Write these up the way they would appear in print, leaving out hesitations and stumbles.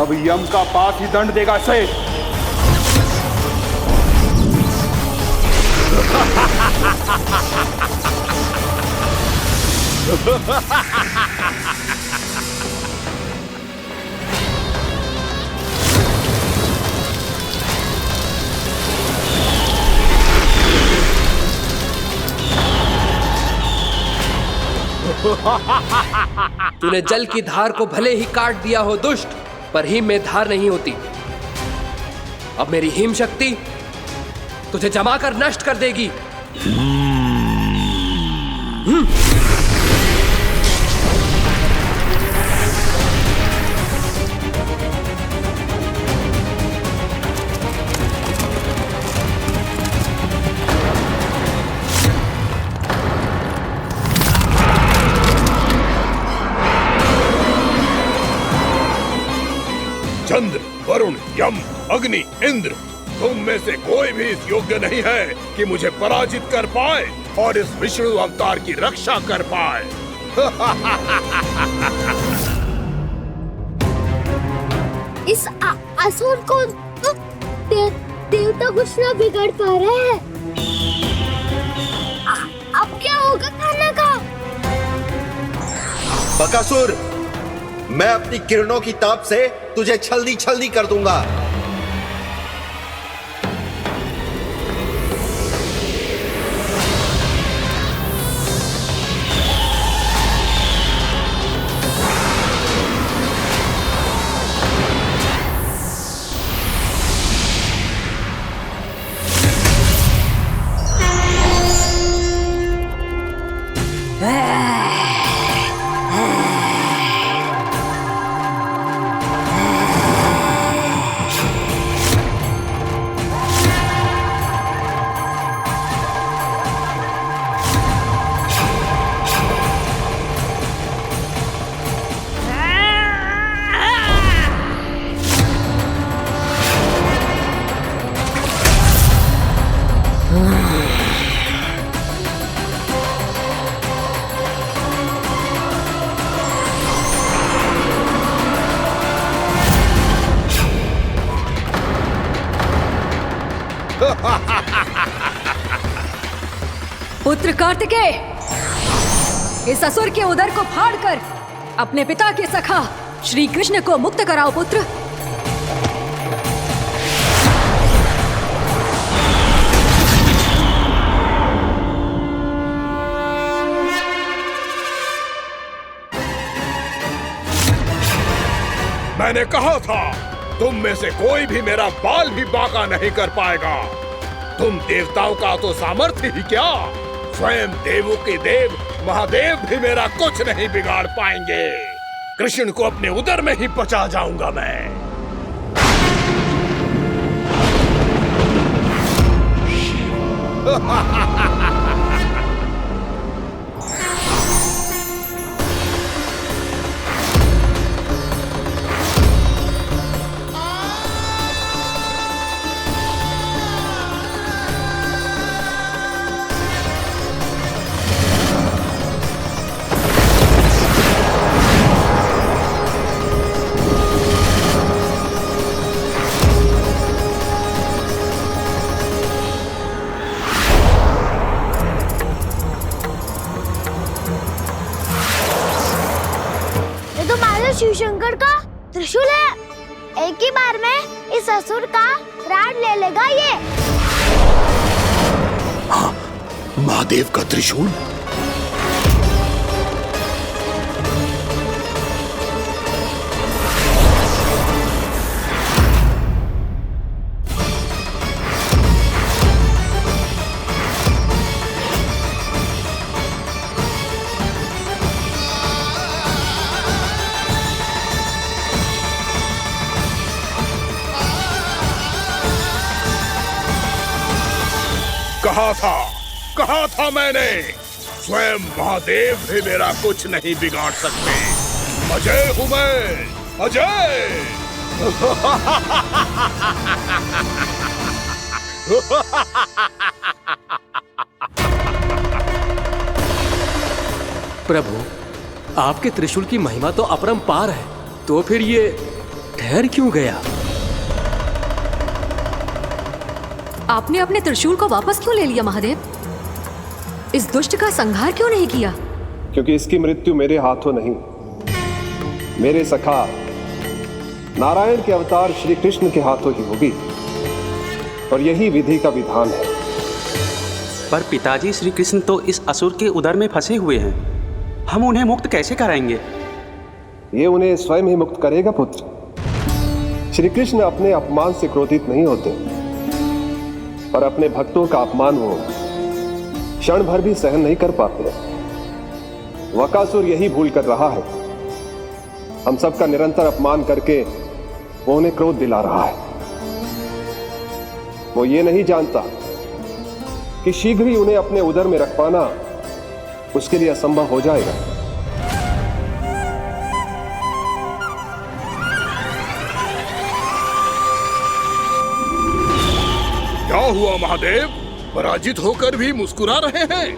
अब यम का पास ही दंड देगा इसे। तूने जल की धार को भले ही काट दिया हो दुष्ट, पर हिम में धार नहीं होती। अब मेरी हिम शक्ति तुझे जमा कर नष्ट कर देगी। चंद्र, वरुण, यम, अग्नि, इंद्र, तुम में से कोई भी इस योग्य नहीं है कि मुझे पराजित कर पाए और इस विष्णु अवतार की रक्षा कर पाए। इस असुर को देवता कुछ ना बिगाड़ पा रहे हैं। अब क्या होगा खाना का? बकासुर, मैं अपनी किरणों की ताप से तुझे छलनी छलनी कर दूंगा। पुत्र कार्तिकेय, इस असुर के उदर को फाड़कर अपने पिता के सखा श्री कृष्ण को मुक्त कराओ पुत्र। मैंने कहा था, तुम में से कोई भी मेरा बाल भी बांका नहीं कर पाएगा। तुम देवताओं का तो सामर्थ्य ही क्या, स्वयं देवों के देव महादेव भी मेरा कुछ नहीं बिगाड़ पाएंगे। कृष्ण को अपने उदर में ही पचा जाऊंगा मैं। शिव शंकर का त्रिशूल है। एक ही बार में इस असुर का प्राण ले लेगा ये। हाँ, महादेव का त्रिशूल। कहा था मैंने, स्वयं महादेव भी मेरा कुछ नहीं बिगाड़ सकते। अजय हूं मैं, अजय। प्रभु, आपके त्रिशूल की महिमा तो अपरंपार है, तो फिर ये ठहर क्यों गया? आपने अपने त्रिशूल को वापस क्यों ले लिया महादेव? इस दुष्ट का संहार क्यों नहीं किया? क्योंकि इसकी मृत्यु मेरे हाथों नहीं, मेरे सखा नारायण के अवतार श्री कृष्ण के हाथों ही होगी, और यही विधि का विधान है। पर पिताजी, श्री कृष्ण तो इस असुर के उदर में फंसे हुए हैं, हम उन्हें मुक्त कैसे कराएंगे? ये उन्हें स्वयं ही मुक्त करेगा पुत्र। श्री कृष्ण अपने अपमान से क्रोधित नहीं होते, पर अपने भक्तों का अपमान वो क्षण भर भी सहन नहीं कर पाते। वकासुर यही भूल कर रहा है, हम सबका निरंतर अपमान करके वो उन्हें क्रोध दिला रहा है। वो ये नहीं जानता कि शीघ्र ही उन्हें अपने उदर में रख पाना उसके लिए असंभव हो जाएगा। क्या हुआ महादेव? पराजित होकर भी मुस्कुरा रहे हैं।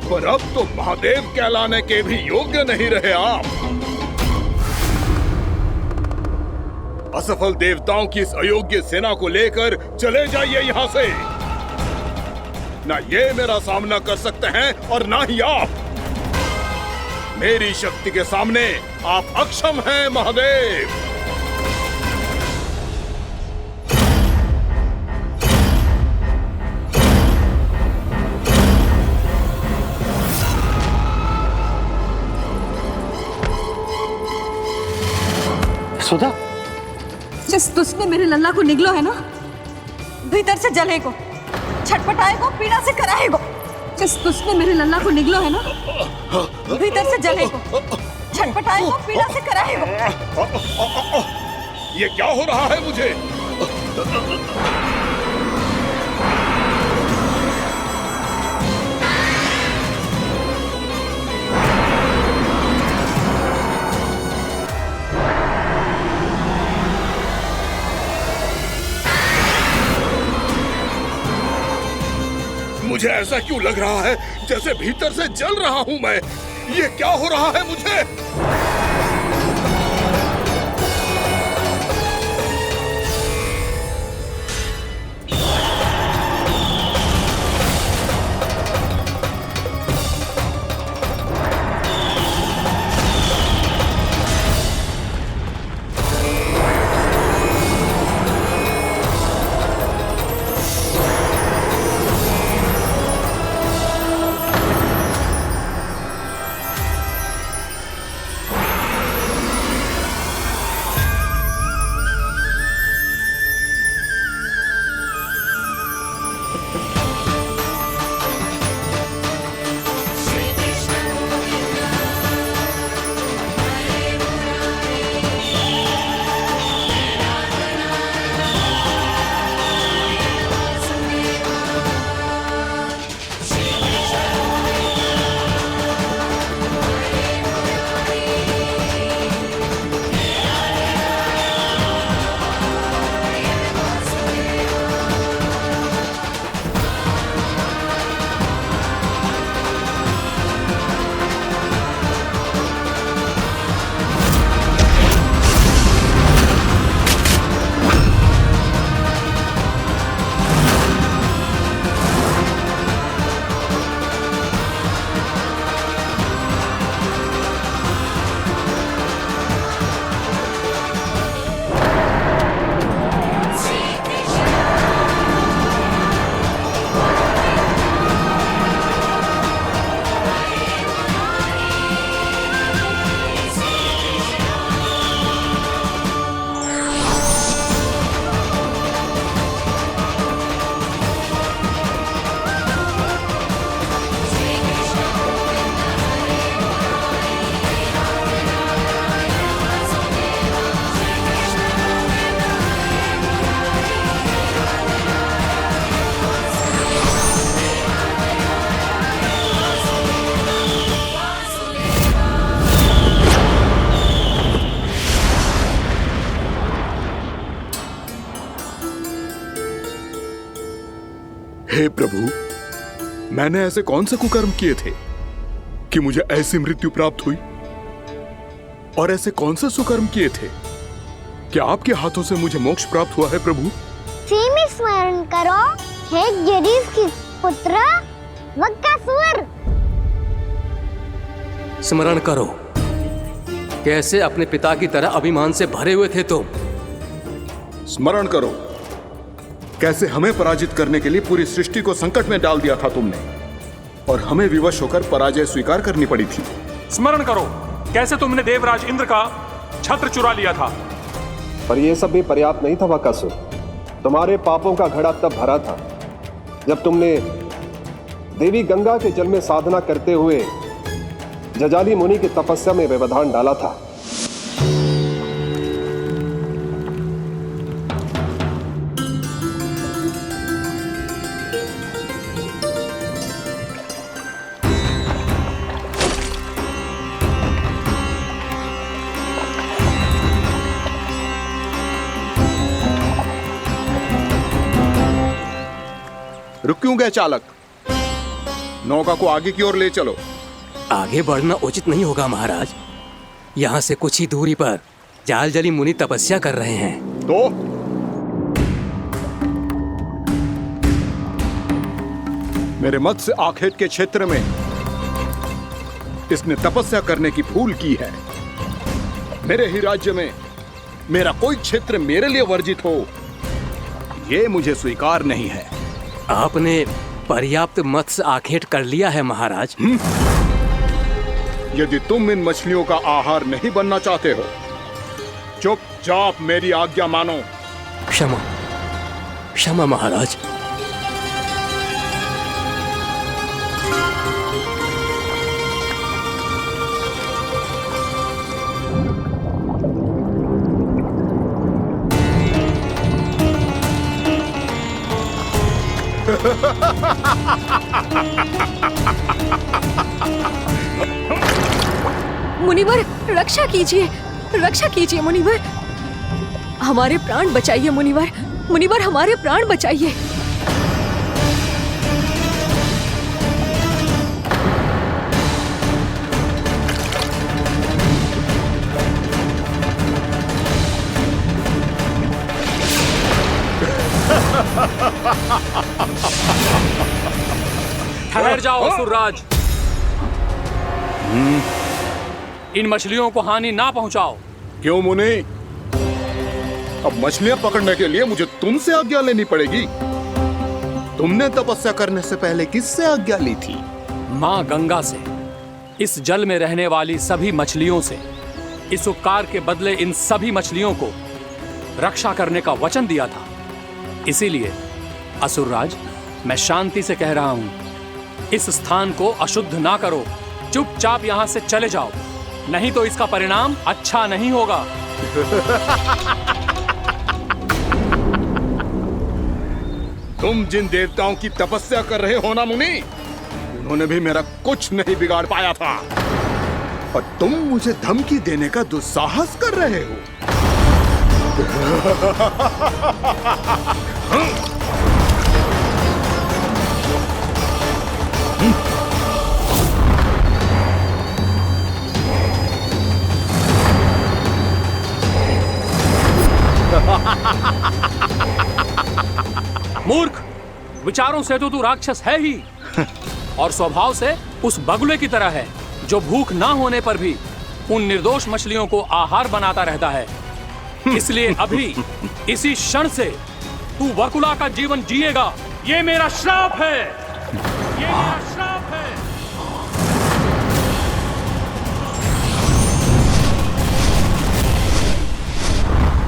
पर अब तो महादेव कहलाने के भी योग्य नहीं रहे आप। असफल देवताओं की इस अयोग्य सेना को लेकर चले जाइए यहाँ से। ना ये मेरा सामना कर सकते हैं और ना ही आप। मेरी शक्ति के सामने आप अक्षम हैं महादेव। सुधा, जिस दुष्ट ने मेरे लल्ला को निगलो है ना, भीतर से जलेगो, छटपटाएगो, पीड़ा से कराएगो। जिस दुष्ट ने मेरे लल्ला को निगलो है ना, भीतर से जलेगो, छटपटाएगो, पीड़ा से कराएगो। ये क्या हो रहा है मुझे? मुझे ऐसा क्यों लग रहा है जैसे भीतर से जल रहा हूं मैं? ये क्या हो रहा है मुझे? हे प्रभु, मैंने ऐसे कौन से कुकर्म किए थे कि मुझे ऐसी मृत्यु प्राप्त हुई? और ऐसे कौन से सुकर्म किए थे? क्या आपके हाथों से मुझे मोक्ष प्राप्त हुआ है प्रभु? में स्मरण करो, हे जरीस की पुत्र वक्कासुर। स्मरण करो, कैसे अपने पिता की तरह अभिमान से भरे हुए थे तुम। स्मरण करो, कैसे हमें पराजित करने के लिए पूरी सृष्टि को संकट में डाल दिया था तुमने, और हमें विवश होकर पराजय स्वीकार करनी पड़ी थी। स्मरण करो, कैसे तुमने देवराज इंद्र का छत्र चुरा लिया था। पर यह सब भी पर्याप्त नहीं था वक्कासुर। तुम्हारे पापों का घड़ा तब भरा था जब तुमने देवी गंगा के जल में साधना करते हुए जजाली मुनि की तपस्या में व्यवधान डाला था। रुक क्यों गए चालक? नौका को आगे की ओर ले चलो। आगे बढ़ना उचित नहीं होगा महाराज। यहाँ से कुछ ही दूरी पर जालजली मुनि तपस्या कर रहे हैं। तो मेरे मत्स्य आखेट के क्षेत्र में इसने तपस्या करने की भूल की है। मेरे ही राज्य में मेरा कोई क्षेत्र मेरे लिए वर्जित हो, यह मुझे स्वीकार नहीं है। आपने पर्याप्त मत्स्य आखेट कर लिया है महाराज। यदि तुम इन मछलियों का आहार नहीं बनना चाहते हो, चुपचाप मेरी आज्ञा मानो। क्षमा, क्षमा महाराज। मुनिवर, रक्षा कीजिए, रक्षा कीजिए मुनिवर। हमारे प्राण बचाइए मुनिवर, मुनिवर हमारे प्राण बचाइए। ठहर जाओ असुरराज। इन मछलियों को हानि ना पहुंचाओ। क्यों मुनि? अब मछलियां पकड़ने के लिए मुझे तुमसे आज्ञा लेनी पड़ेगी। तुमने तपस्या करने से पहले किससे आज्ञा ली थी? मां गंगा से, इस जल में रहने वाली सभी मछलियों से। इस उपकार के बदले इन सभी मछलियों को रक्षा करने का वचन दिया था। इसीलिए असुरराज, मैं शांति से कह रहा हूं, इस स्थान को अशुद्ध ना करो। चुपचाप यहां से चले जाओ, नहीं तो इसका परिणाम अच्छा नहीं होगा। तुम जिन देवताओं की तपस्या कर रहे हो ना मुनि, उन्होंने भी मेरा कुछ नहीं बिगाड़ पाया था, और तुम मुझे धमकी देने का दुस्साहस कर रहे हो। मूर्ख, विचारों से तो तू राक्षस है ही, और स्वभाव से उस बगुले की तरह है जो भूख ना होने पर भी उन निर्दोष मछलियों को आहार बनाता रहता है। इसलिए अभी इसी क्षण से तू वकुला का जीवन जिएगा। ये मेरा श्राप है, ये मेरा श्राप है।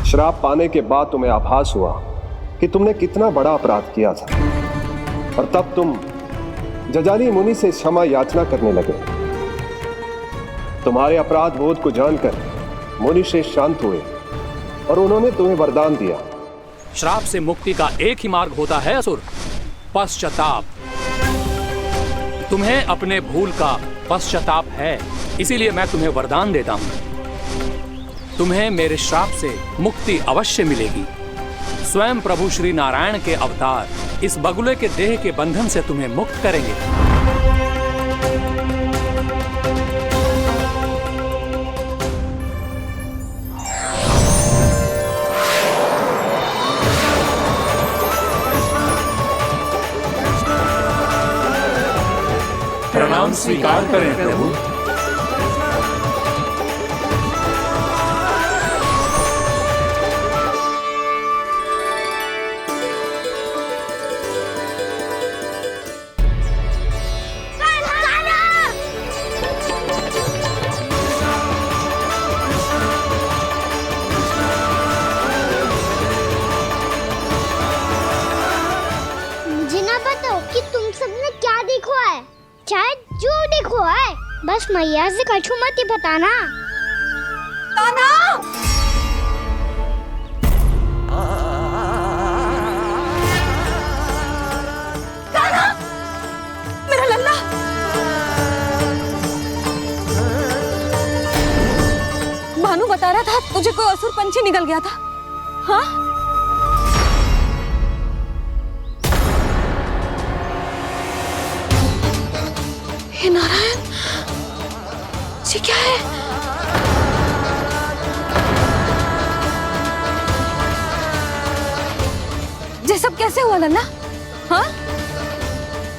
श्राप पाने के बाद तुम्हें आभास हुआ कि तुमने कितना बड़ा अपराध किया था, और तब तुम जजाली मुनि से क्षमा याचना करने लगे। तुम्हारे अपराध बोध को जानकर मुनि श्रेष्ठ शांत हुए और उन्होंने तुम्हें वरदान दिया। श्राप से मुक्ति का एक ही मार्ग होता है असुर, पश्चाताप। तुम्हें अपने भूल का पश्चाताप है, इसीलिए मैं तुम्हें वरदान देता हूं। तुम्हें मेरे श्राप से मुक्ति अवश्य मिलेगी। स्वयं प्रभु श्री नारायण के अवतार इस बगुले के देह के बंधन से तुम्हें मुक्त करेंगे। हम स्वीकार करें प्रभु। मुझे ना बताओ कि तुम सबने क्या देखा है, चाहे जो देखो है, बस मैया से कछु मत ही बताना। कान्हा! कान्हा! मेरा लल्ला! भानु बता रहा था तुझे कोई असुर पंछी निकल गया था। हाँ? हे नारायण, ये क्या है? ये सब कैसे हुआ लल्ला? हाँ?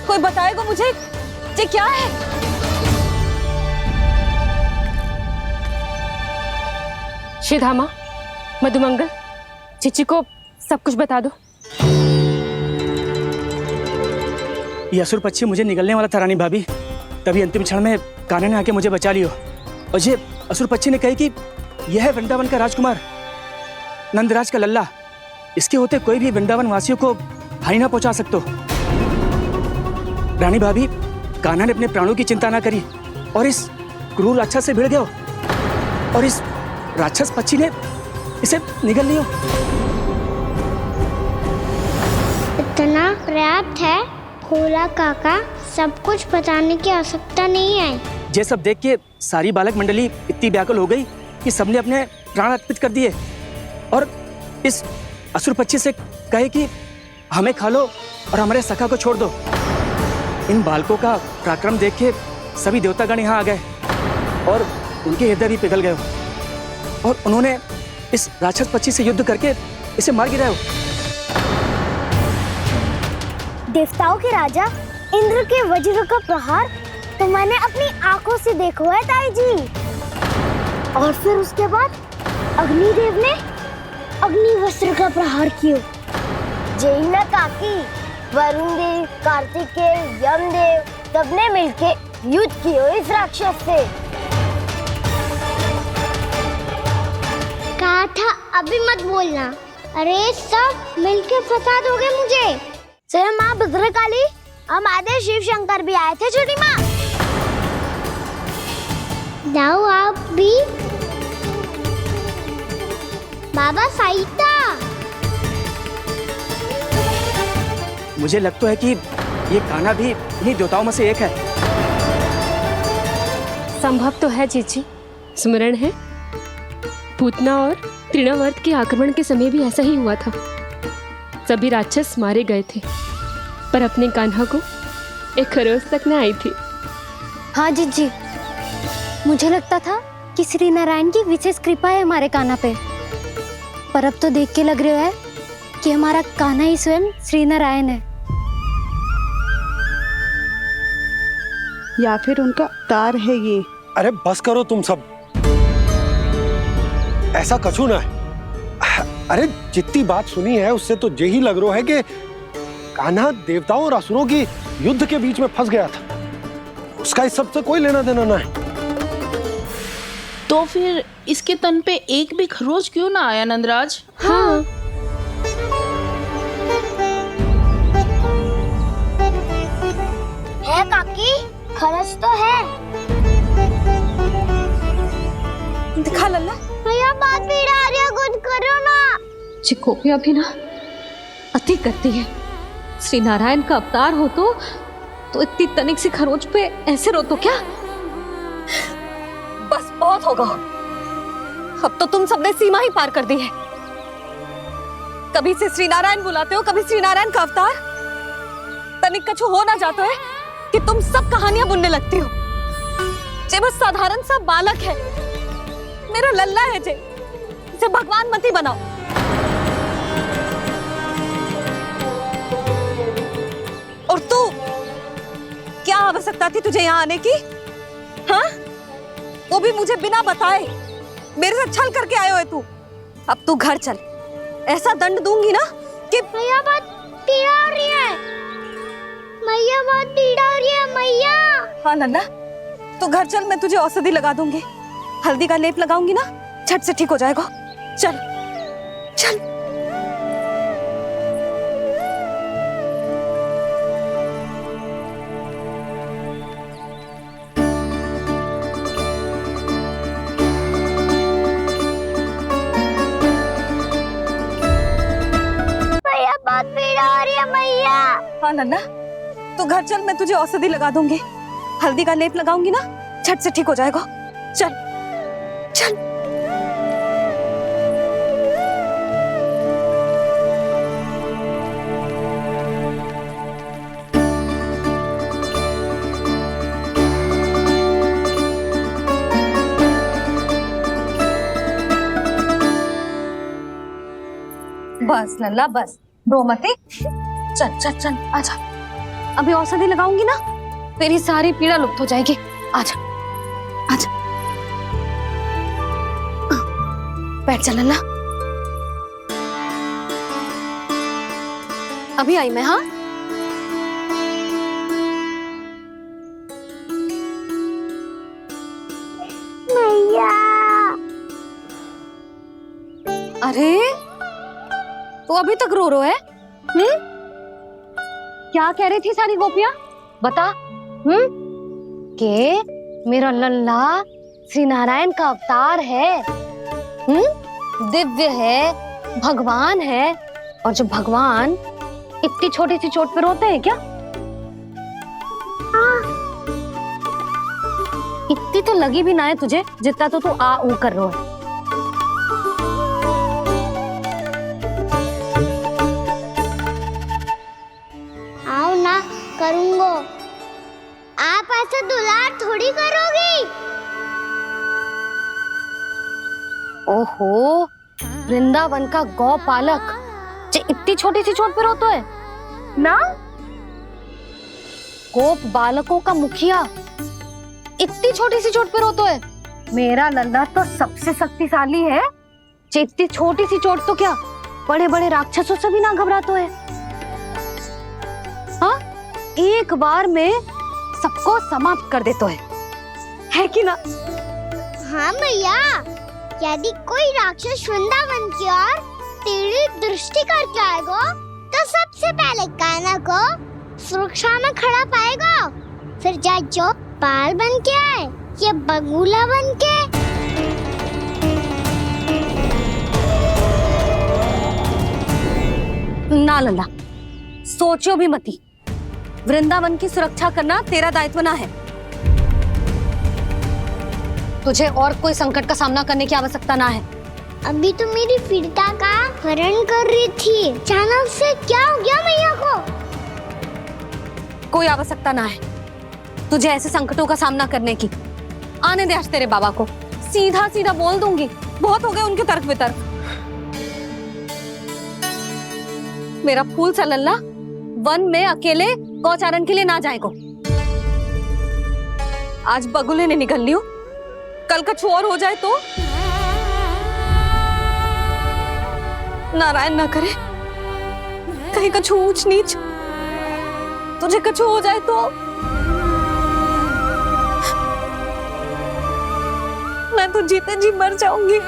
कोई बताएगा मुझे ये क्या है? श्रीधामा, मधुमंगल, चिची को सब कुछ बता दो। ये असुर पक्षी मुझे निगलने वाला था रानी भाभी, तभी अंतिम क्षण में कान्हा ने आके मुझे बचा लियो। और ये असुर पक्षी ने कही कि यह है वृंदावन का राजकुमार, नंदराज का लल्ला। इसके होते कोई भी वृंदावन वासियों को हानि ना पहुंचा सकते। रानी भाभी, कान्हा ने अपने प्राणों की चिंता ना करी और इस क्रूर राक्षस से भिड़ गयो और इस राक्षस पक्षी ने इसे निगल लियो। इतना पर्याप्त है भोला काका, सब कुछ बताने की आवश्यकता नहीं है। ये सब देख के सारी बालक मंडली इतनी व्याकुल हो गई कि सबने अपने प्राण अर्पित कर दिए और इस असुर पक्षी से कहे कि हमें खा लो और हमारे सखा को छोड़ दो। इन बालकों का पराक्रम देख के सभी देवतागण यहाँ आ गए और उनके हृदय भी पिघल गए और उन्होंने इस राक्षस पक्षी से युद्ध करके इसे मार गिराया। देवताओं के राजा इंद्र के वज्र का प्रहार तो मैंने अपनी आंखों से देखा है ताई जी। और फिर उसके बाद अग्निदेव ने अग्निवस्त्र का प्रहार किया। जय ना काकी, वरुण देव, कार्तिकेय, यमदेव सबने मिलके युद्ध किया इस राक्षस से। कहा था अभी मत बोलना, अरे सब मिलके फंसा दोगे मुझे। जय माँ भद्रकाली, हमारे शिव शंकर भी आए थे छोटी माँ। जाओ आप भी। बाबा साईता, मुझे लगता है कि ये कान्हा भी इन्हीं देवताओं में से एक है। संभव तो है चीची। स्मरण है, पूतना और तृणावर्त के आक्रमण के समय भी ऐसा ही हुआ था। सभी राक्षस मारे गए थे, पर अपने कान्हा को एक खरोच तक न आई थी। हाँ जीजी, मुझे लगता था कि श्री नारायण की विशेष कृपा है हमारे कान्हा पे, पर अब तो देख के लग रहा है कि हमारा कान्हा ही स्वयं श्री नारायण है। या फिर उनका अवतार है ये। अरे बस करो तुम सब, ऐसा कछु ना है। अरे जितनी बात सुनी है उससे तो यही लग रहा है कि कान्हा देवताओं और असुरों की युद्ध के बीच में फंस गया था। उसका इस सब से कोई लेना देना ना है। तो फिर इसके तन पे एक भी खरोच क्यों ना आया नंदराज? हाँ, है काकी, खरच तो है। दिखा लल्ला। भैया बात पीड़ा आ रही है, कुछ करो ना। चिकोपिया भी ना अति करती है। श्री नारायण का अवतार हो तो इतनी तनिक सी खरोच पे ऐसे रो तो क्या? बस बहुत होगा। अब तो तुम सबने सीमा ही पार कर दी है। कभी से श्री नारायण बुलाते हो, कभी श्री नारायण का अवतार। तनिक कछु हो ना जाता है कि तुम सब कहानियां बुनने लगती हो। जे बस साधारण सा बालक है, मेरा लल्ला है जे, इसे भगवान मत ही बनाओ। और तू क्या आवश्यकता थी तुझे यहाँ आने की? हाँ, वो भी मुझे बिना बताए। मेरे साथ छल करके आए हो तू। अब तू घर चल, ऐसा दंड दूंगी ना कि मैया बहुत पीड़ा हो रही है। मैया बहुत पीड़ा हो रही है मैया। हाँ नन्ना, तू घर चल, मैं तुझे औषधि लगा दूंगी। हल्दी का लेप लगाऊंगी ना, झट से ठीक हो जाएगा। चल चल। मैया बहुत पीड़ा हो रही है मैया। हाँ नन्ना, तू घर चल, मैं तुझे औषधि लगा दूंगी। हल्दी का लेप लगाऊंगी ना, झट से ठीक हो जाएगा। चल चल। बस लल्ला बस, रो मत। चल चल चल, आजा। अभी औषधि लगाऊंगी ना, तेरी सारी पीड़ा लुप्त हो जाएगी। आजा आजा, बैठ जा लल्ला। अभी आई मैं। हाँ, मैया। अरे तो अभी तक रो है? क्या कह रही थी सारी गोपियां? बता। के मेरा लल्ला श्री नारायण का अवतार है, दिव्य है, भगवान है। और जो भगवान इतनी छोटी सी चोट पे रोते हैं क्या? इतनी तो लगी भी ना है तुझे, जितना तो तू आ ऊ कर रो है। आओ ना, करूंगो। आप ऐसे दुलार थोड़ी करोगी। ओहो, वृंदावन का गौपालक जो इतनी छोटी सी चोट पे रोता है ना, गोप बालकों का मुखिया इतनी छोटी सी चोट पे रोता है। मेरा लल्ला तो सबसे शक्तिशाली है, जो इतनी छोटी सी चोट तो क्या बड़े बड़े राक्षसों से भी ना घबराता है। हाँ, एक बार में सबको समाप्त कर देता है कि ना? हाँ मैया, यदि कोई राक्षस वृंदावन की ओर तेरी दृष्टि करके आएगा, तो सबसे पहले कान्हा को सुरक्षा में खड़ा पाएगा। फिर चाहे जो बाल बन के आए या बगुला बन के। ना लल्ला, सोचो भी मती। वृंदावन की सुरक्षा करना तेरा दायित्व ना है। तुझे और कोई संकट का सामना करने की आवश्यकता ना है। अभी तो मेरी पीड़िता का हरण कर रही थी, अचानक से क्या हो गया मैया को? कोई आवश्यकता ना है तुझे ऐसे संकटों का सामना करने की। आने दे आज तेरे बाबा को, सीधा सीधा बोल दूंगी। बहुत हो गए उनके तर्क वितर्क। मेरा फूल सा लल्ला वन में अकेले गौचारण के लिए ना जाए को। आज बगुले ने निकल लियो, कल कछु और हो जाए तो? नारायण ना करे, कहीं कछु ऊंच नीच तुझे कछु हो जाए तो? मैं तो जीते जी मर जाऊंगी।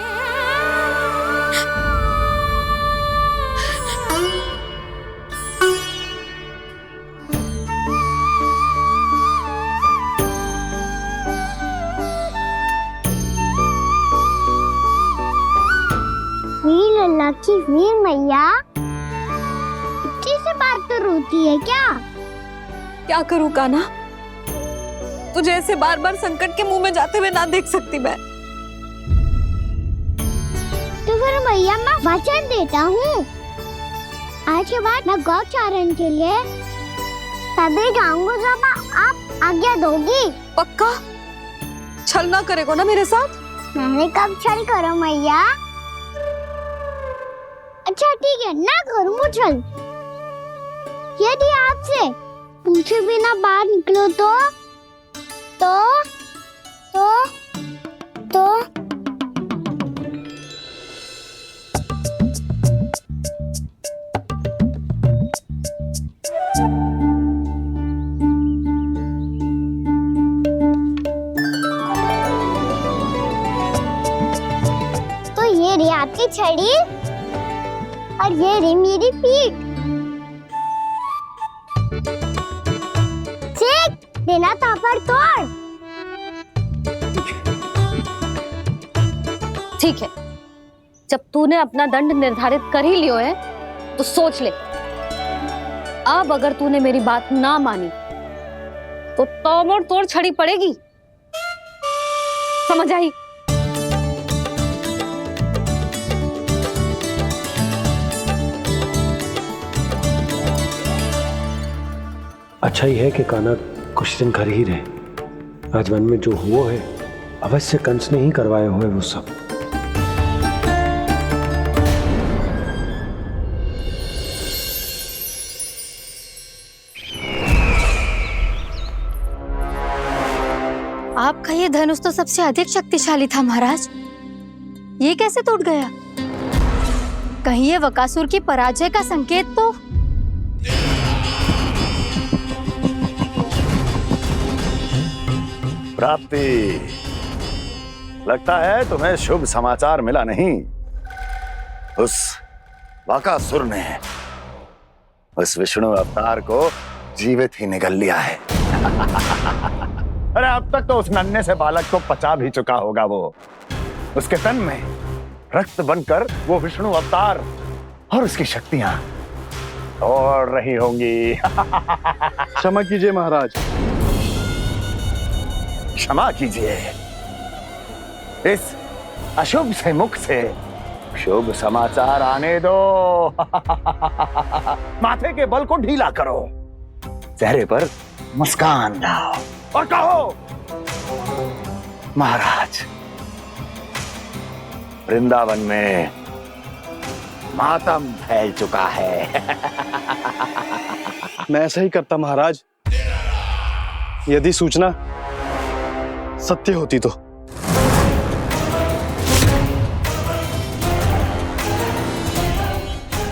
लल्ला की वीर मैया इतनी से बात तो रोती है क्या? क्या करूं कान्हा, तुझे ऐसे बार बार संकट के मुंह में जाते हुए ना देख सकती मैं। तो फिर मैया मैं वचन देता हूँ, आज के बाद मैं गौचारण के लिए तभी जाऊंगा जब आप आज्ञा दोगी। पक्का? छल ना करेगा ना मेरे साथ? मैंने कब छल करो मैया? अच्छा ठीक है, ना करूँ छल। यदि आपसे पूछे बिना बाहर निकलो तो तो ये रही आपकी छड़ी और ये रही मेरी पीठ। ठीक, बिना तापर तोड़। ठीक है, जब तूने अपना दंड निर्धारित कर ही लियो है तो सोच ले, अब अगर तूने मेरी बात ना मानी तो तोड़ तोड़ छड़ी पड़ेगी, समझ आई? अच्छा ही है कि कान्हा कुछ दिन घर ही रहे। आज वन में जो हुआ है अवश्य कंस ने ही करवाए हुए वो सब। आपका ये धनुष तो सबसे अधिक शक्तिशाली था महाराज, ये कैसे टूट गया? कहीं ये बकासुर की पराजय का संकेत तो? प्राप्ति, लगता है तुम्हें शुभ समाचार मिला नहीं। उस बकासुर ने उस विष्णु अवतार को जीवित ही निगल लिया है। अरे अब तक तो उस नन्हे से बालक को पचा भी चुका होगा वो। उसके तन में रक्त बनकर वो विष्णु अवतार और उसकी शक्तियां दौड़ रही होंगी। क्षमा कीजिए महाराज। क्षमा कीजिए, इस अशुभ से मुख से शुभ समाचार आने दो। माथे के बल को ढीला करो, चेहरे पर मुस्कान लाओ और कहो, महाराज, वृंदावन में मातम फैल चुका है। मैं ऐसा ही करता महाराज, यदि सूचना सत्य होती तो।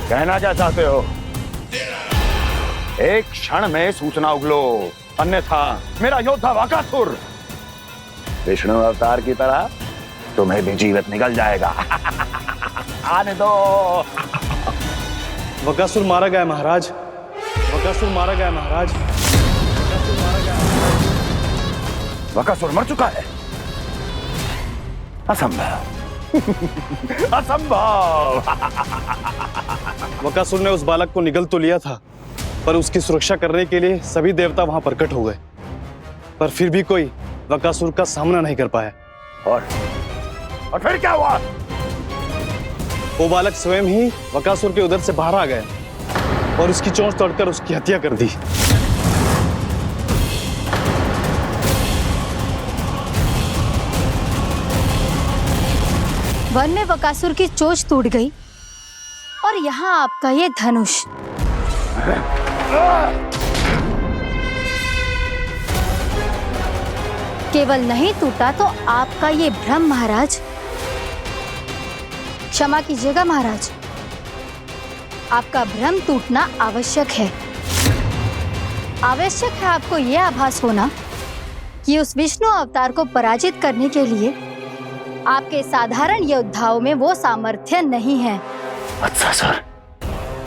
कहना क्या चाहते हो? एक क्षण में सूचना उगलो, अन्यथा मेरा योद्धा बकासुर विष्णु अवतार की तरह तुम्हें भी जीवित निकल जाएगा। आने दो। बकासुर मारा गया महाराज, बकासुर मारा गया महाराज, बकासुर मारा गया। बकासुर मर चुका है? असंभव। असंभव। बकासुर ने उस बालक को निगल तो लिया था, पर उसकी सुरक्षा करने के लिए सभी देवता वहां प्रकट हो गए, पर फिर भी कोई बकासुर का सामना नहीं कर पाया। और फिर क्या हुआ? वो बालक स्वयं ही बकासुर के उदर से बाहर आ गया और उसकी चोंच तोड़कर उसकी हत्या कर दी। वन में बकासुर की चोंच टूट गई और यहाँ आपका ये धनुष। केवल नहीं टूटा तो आपका ये भ्रम महाराज। क्षमा कीजिएगा महाराज, आपका भ्रम टूटना आवश्यक है। आवश्यक है आपको यह आभास होना कि उस विष्णु अवतार को पराजित करने के लिए आपके साधारण योद्धाओं में वो सामर्थ्य नहीं है। वत्सासुर,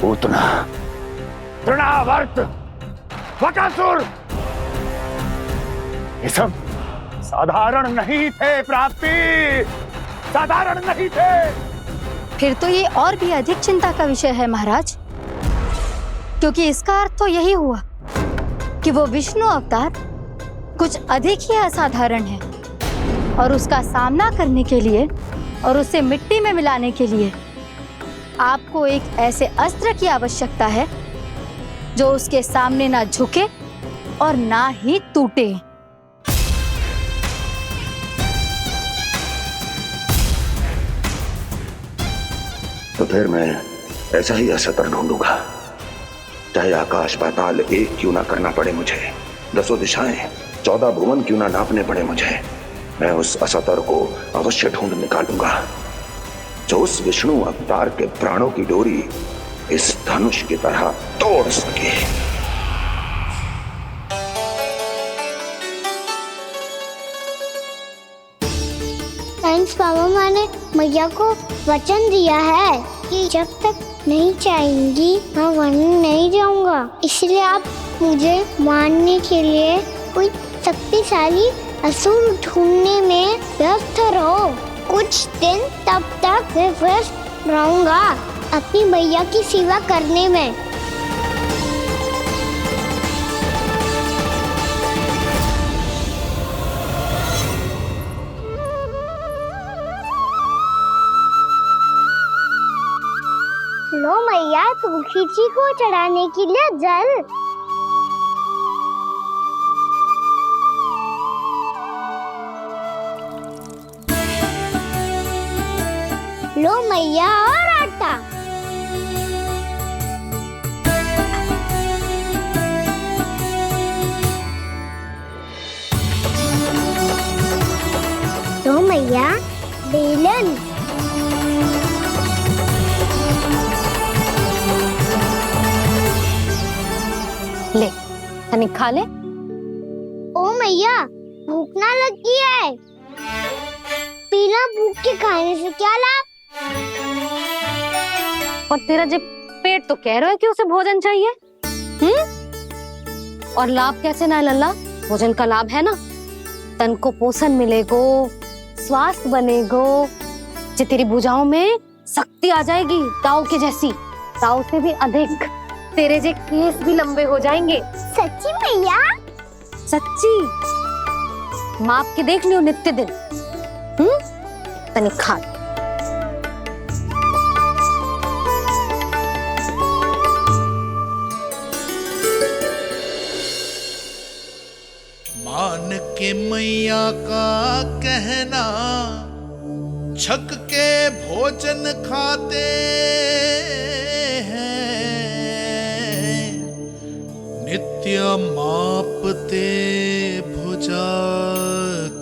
पूतना, तृणावर्त, बकासुर, ये सब साधारण नहीं थे प्राप्ति, साधारण नहीं थे। फिर तो ये और भी अधिक चिंता का विषय है महाराज, क्योंकि इसका अर्थ तो यही हुआ कि वो विष्णु अवतार कुछ अधिक ही असाधारण है और उसका सामना करने के लिए और उसे मिट्टी में मिलाने के लिए आपको एक ऐसे अस्त्र की आवश्यकता है जो उसके सामने ना झुके और ना ही टूटे। तो फिर मैं ऐसा ही अस्त्र ढूंढूंगा, चाहे आकाश पाताल एक क्यों ना करना पड़े मुझे। 10 दिशाएं 14 भुवन क्यों ना नापने पड़े मुझे, मैं उस असतर को अवश्य ढूंढ निकालूंगा जो उस विष्णु अवतार के प्राणों की डोरी इस धनुष की तरह तोड़ सके। थैंक्स पापा, मैंने मैया को वचन दिया है कि जब तक नहीं चाहेंगी मैं वन नहीं जाऊंगा। इसलिए आप मुझे मारने के लिए कोई शक्तिशाली असुर ढूंढने में व्यस्त रहो। कुछ दिन तब तक मैं व्यस्त रहूंगा अपनी मैया की सेवा करने में। लो मैया, तुलसी जी को चढ़ाने के लिए जल। लो मैया, और आटा। लो मैया, बेलन। ले, तनिक खा ले। ओ मैया, भूख ना लगी है। बिना भूख के खाने से क्या लाभ? और तेरा जब पेट तो कह रहा है कि उसे भोजन चाहिए, और लाभ कैसे ना लल्ला? भोजन का लाभ है ना, तन को पोषण मिलेगो, स्वास्थ्य बनेगो, जे तेरी भुजाओं में शक्ति आ जाएगी ताऊ के जैसी, ताऊ से भी अधिक। तेरे जे केस भी लंबे हो जाएंगे। सच्ची मैया? सच्ची। माप के देख लियो नित्य दिन। तनिक खा। मान के मैया का कहना, छक के भोजन खाते हैं, नित्य मापते भुजा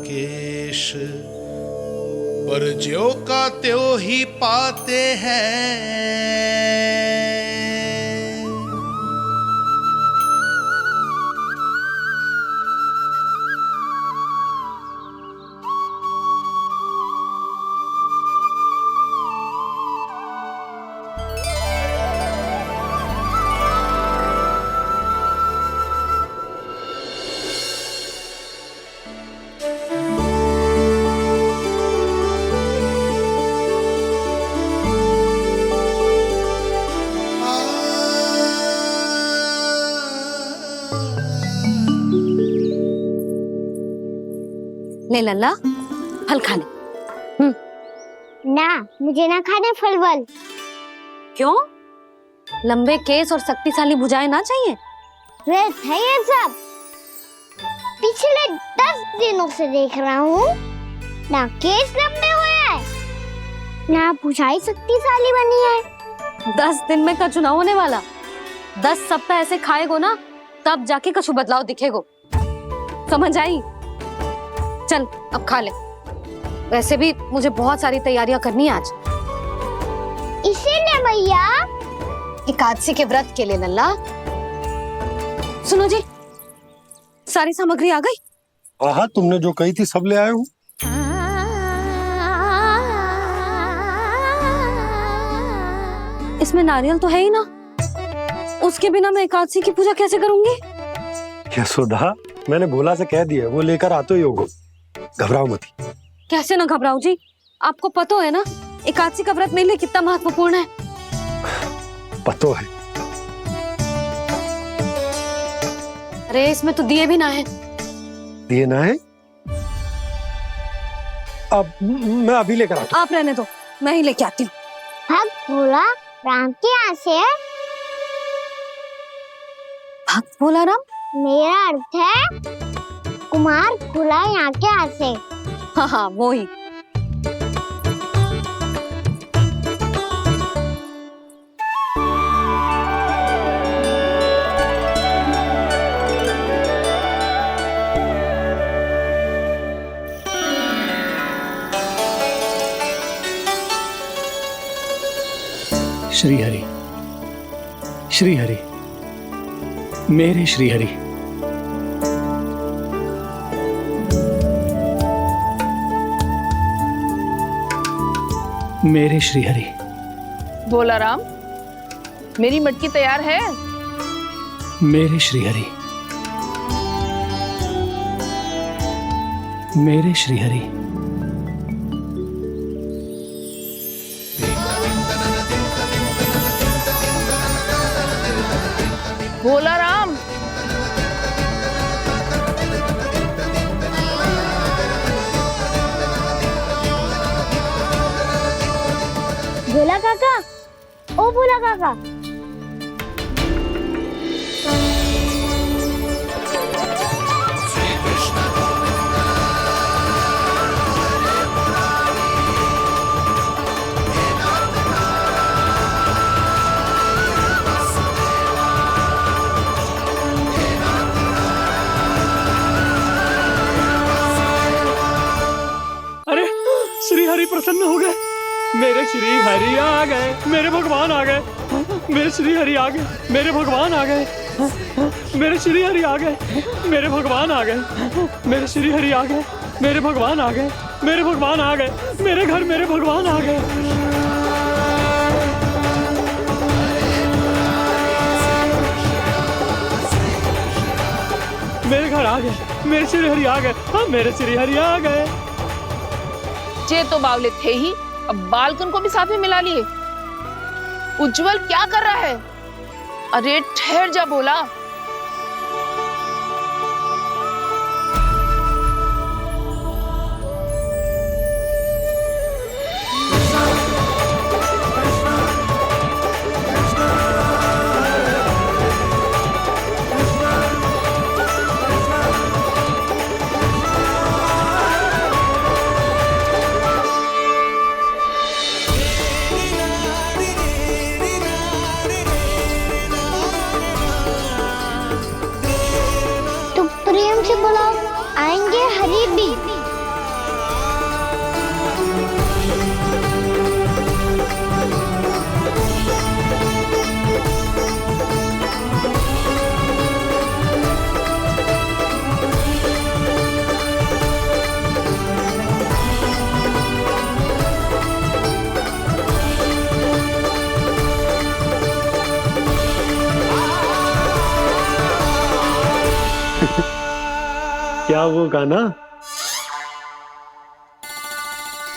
केश, पर ज्यों का त्यों ही पाते हैं। ले लल्ला, फल खा ले। ना, मुझे ना खाने फल वल। क्यों? लंबे केस और शक्तिशाली भुजाएं ना चाहिए? व्यर्थ है ये सब। पिछले 10 दिनों से देख रहा हूँ, ना केस लंबे हुए हैं, ना भुजाएं शक्तिशाली बनी है। 10 दिन में का चुनाव होने वाला। 10 सप्ताह ऐसे खाएगो ना, तब जाके कछु बदलाव दिखेगो। समझ आई? चल अब खा ले। वैसे भी मुझे बहुत सारी तैयारियां करनी है आज। इसीलिए मैया, एकादशी के व्रत के लिए लल्ला। सुनो जी, सारी सामग्री आ गई? हाँ, तुमने जो कही थी सब ले आए हूँ। इसमें नारियल तो है ही ना, उसके बिना मैं एकादशी की पूजा कैसे करूंगी? यशोदा, मैंने भोला से कह दिया, वो लेकर आते ही होगा। घबराओ मत। कैसे ना घबराओ जी, आपको पता है ना एकादशी का व्रत मेरे लिए कितना महत्वपूर्ण है। पता है। अरे इसमें तो दिए भी ना है। दिए ना है? अब मैं अभी लेकर आता हूँ। आप रहने दो, मैं ही लेके आती हूँ। भक्त भोला राम के यहाँ से है। भक्त भोला राम? मेरा अर्थ है कुमार भोला यहाँ के यहाँ से। हाँ हाँ, वो ही। श्री हरि, श्री हरि, मेरे श्री हरि। मेरे श्री हरि। भोला राम, मेरी मटकी तैयार है? मेरे श्री हरि, मेरे श्री हरि। भोला राम, भोला काका, ओ भोला काका। अरे श्री हरि प्रसन्न हो गए। मेरे श्री हरि आ गए, मेरे भगवान आ गए। मेरे श्री हरि आ गए, मेरे भगवान आ गए। मेरे श्री हरि आ गए, मेरे भगवान आ गए। मेरे श्री हरि आ गए, मेरे भगवान आ गए। मेरे भगवान आ गए, मेरे घर मेरे भगवान आ गए। मेरे घर आ गए, मेरे श्री हरि आ गए। हाँ, मेरे श्री हरि आ गए। जे तो बावले थे ही, अब बालकन को भी साथ में मिला लिए। उज्जवल क्या कर रहा है? अरे ठहर जा भोला। प्रेम से बुलाओ, आएंगे हरि भी। क्या वो गाना?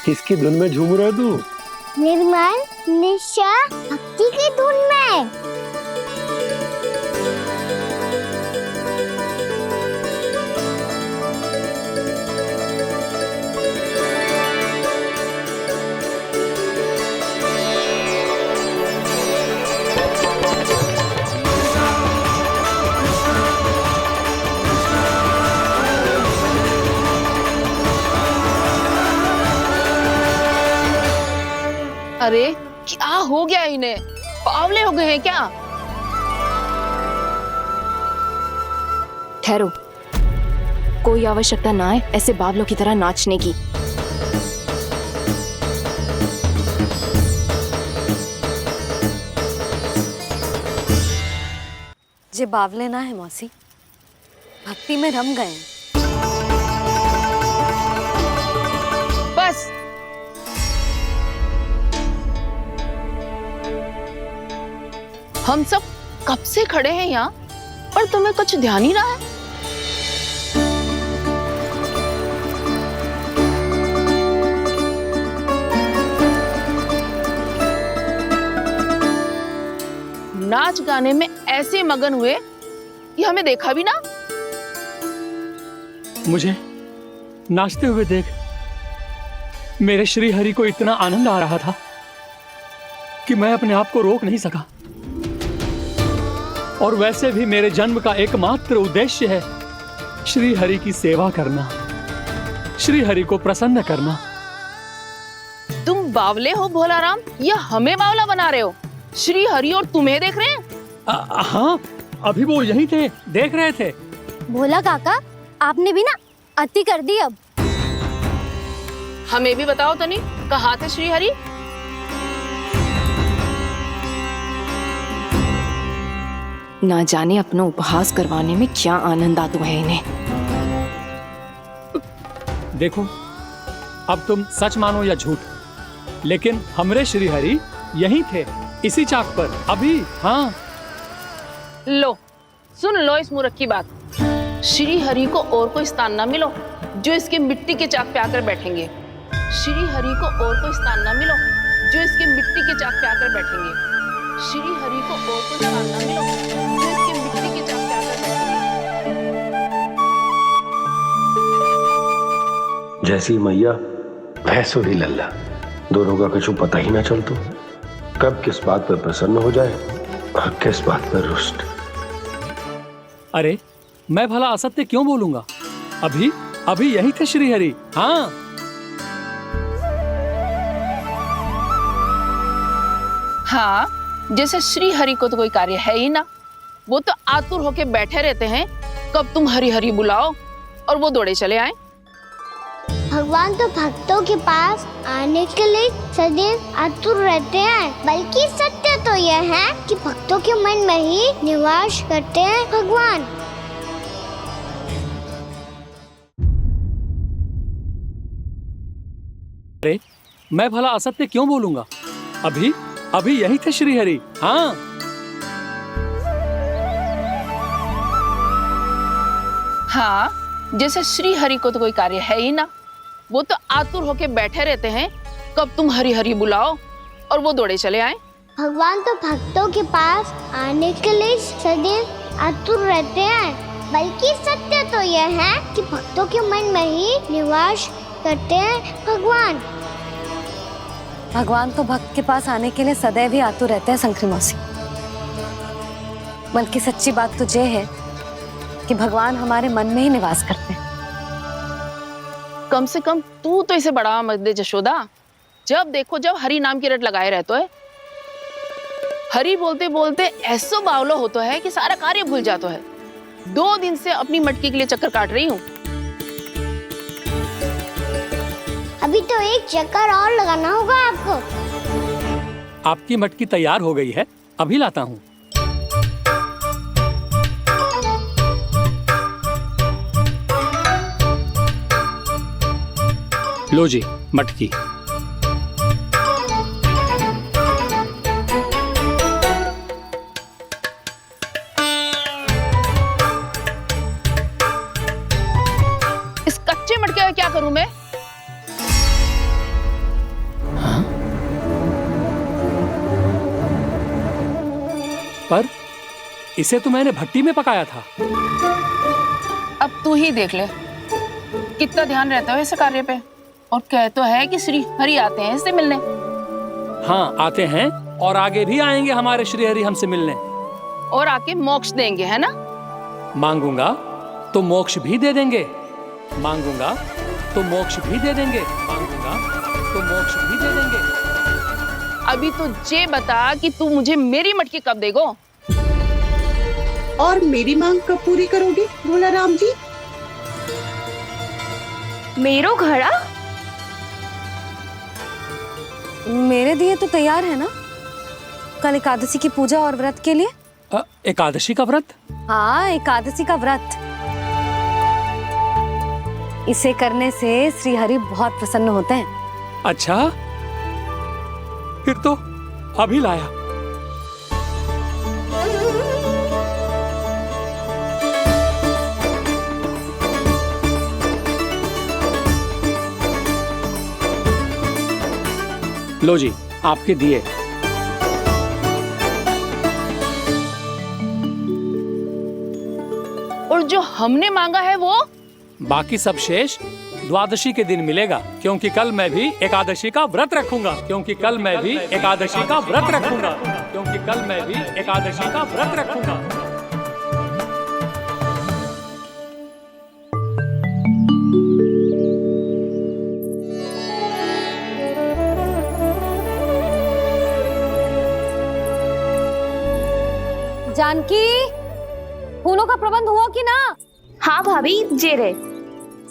किसकी धुन में झूम रहा तू? निर्मल निशा भक्ति की धुन में। अरे क्या हो गया इन्हें? बावले हो गए हैं क्या? ठहरो, कोई आवश्यकता ना है ऐसे बावलों की तरह नाचने की। जे बावले ना है मौसी, भक्ति में रम गए। बस हम सब कब से खड़े हैं यहाँ, पर तुम्हें कुछ ध्यान ही रहा है। नाच गाने में ऐसे मगन हुए कि हमें देखा भी ना। मुझे नाचते हुए देख मेरे श्री हरि को इतना आनंद आ रहा था कि मैं अपने आप को रोक नहीं सका। और वैसे भी मेरे जन्म का एकमात्र उद्देश्य है श्री हरि की सेवा करना, श्री हरि को प्रसन्न करना। तुम बावले हो भोला राम, या हमें बावला बना रहे हो? श्री हरि और तुम्हें देख रहे हैं? हाँ, अभी वो यहीं थे, देख रहे थे। भोला काका, आपने भी ना अति कर दी। अब हमें भी बताओ तनी, कहाँ थे श्री हरि? ना जाने अपना उपहास करवाने में क्या आनंद आता है इन्हें। देखो, अब तुम सच मानो या झूठ, लेकिन हमरे श्रीहरि यहीं थे, इसी चाक पर अभी। हाँ, लो सुन लो इस मूर्ख की बात। श्री हरि को और कोई स्थान ना मिलो जो इसके मिट्टी के चाक पे आकर बैठेंगे। श्री हरि को और कोई स्थान ना मिलो जो इसके मिट्टी के चाक पे आकर बैठेंगे। श्री हरि को और कोई स्थान ना मिलो जो इसके मिट्टी के चाक पे आकर बैठेंगे। जैसी मैया भैंसो ही लल्ला, दोनों का कुछ पता ही ना चलतो, कब किस बात पर प्रसन्न हो जाए और किस बात पर रुष्ट। अरे मैं भला असत्य क्यों बोलूंगा? अभी अभी यही थे श्रीहरि। हाँ, हाँ, जैसे श्री हरि को तो कोई कार्य है ही ना, वो तो आतुर होके बैठे रहते हैं कब तुम हरि हरि बुलाओ और वो दौड़े चले आए। भगवान तो भक्तों के पास आने के लिए सदैव आतुर रहते हैं, बल्कि सत्य तो यह है कि भक्तों के मन में ही निवास करते हैं भगवान। अरे मैं भला असत्य क्यों बोलूंगा? अभी अभी यही थे श्रीहरि। हाँ, हाँ, जैसे श्री हरि को तो कोई कार्य है ही ना, वो तो आतुर होके बैठे रहते हैं कब तुम हरि हरि बुलाओ और वो दौड़े चले आए। भगवान तो भक्तों के पास आने के लिए सदैव आतुर रहते हैं, बल्कि सत्य तो यह है कि भक्तों के मन में ही निवास करते हैं भगवान। भगवान तो भक्त के पास आने के लिए सदैव ही आतुर रहते हैं शंकरी मौसी। बल्कि सच्ची बात तो ये है कि भगवान हमारे मन में ही निवास करते हैं। कम से कम तू तो इसे बढ़ावा मत दे जशोदा। जब देखो जब हरि नाम की रट लगाए रहते है। हरि बोलते बोलते ऐसो बावलो होता है कि सारा कार्य भूल जाता है। 2 दिन से अपनी मटकी के लिए चक्कर काट रही हूँ। अभी तो एक चक्कर और लगाना होगा आपको। आपकी मटकी तैयार हो गई है, अभी लाता हूँ। लो जी मटकी। इस कच्चे मटके का क्या करूं मैं? हाँ? पर इसे तो मैंने भट्टी में पकाया था। अब तू ही देख ले कितना ध्यान रहता है इस कार्य पे। और कह तो है कि श्री हरि आते हैं इससे मिलने। हाँ, आते हैं और आगे भी आएंगे हमारे श्रीहरि हमसे मिलने। और आके मोक्ष देंगे, है ना? मांगूंगा तो मोक्ष भी दे देंगे, मांगूंगा तो मोक्ष भी दे देंगे, मांगूंगा तो मोक्ष भी दे देंगे। अभी तो ये बता कि तू मुझे मेरी मटकी कब देगो? और मेरी मांग कब पूरी करोगे भोला राम जी? मेरो घड़ा मेरे दिए तो तैयार है ना? कल एकादशी की पूजा और व्रत के लिए। एकादशी का व्रत? हाँ, एकादशी का व्रत। इसे करने से श्री हरि बहुत प्रसन्न होते हैं। अच्छा, फिर तो अभी लाया। लो जी आपके दिए। और जो हमने मांगा है वो? बाकी सब शेष द्वादशी के दिन मिलेगा, क्योंकि कल मैं भी एकादशी का व्रत रखूंगा, क्योंकि कल मैं भी एकादशी का व्रत रखूंगा, क्योंकि कल मैं भी एकादशी का व्रत रखूंगा। जानकी, फूलों का प्रबंध हुआ कि ना? हाँ भाभी, जे रहे।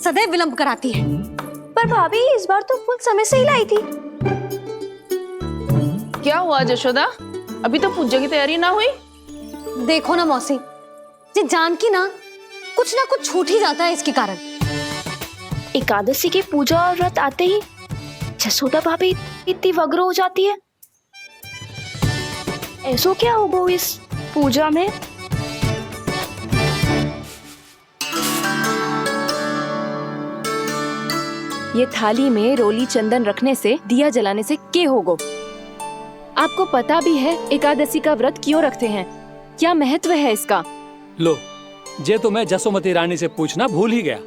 सदैव विलंब कराती है। पर भाभी इस बार तो फूल समय से ही लाई थी। क्या हुआ जशोदा? अभी तो पूजा की तैयारी ना हुई? देखो ना मौसी, ये जानकी ना कुछ छूट ही जाता है इसके कारण। एकादशी की पूजा और व्रत आते ही जसोदा भाभी इतनी वग्र हो जाती है। ऐसो क्या होगा इस पूजा में? ये थाली में रोली चंदन रखने से, दिया जलाने से के होगो? आपको पता भी है एकादशी का व्रत क्यों रखते हैं? क्या महत्व है इसका? लो, जे तो मैं जसोमती रानी से पूछना भूल ही गया।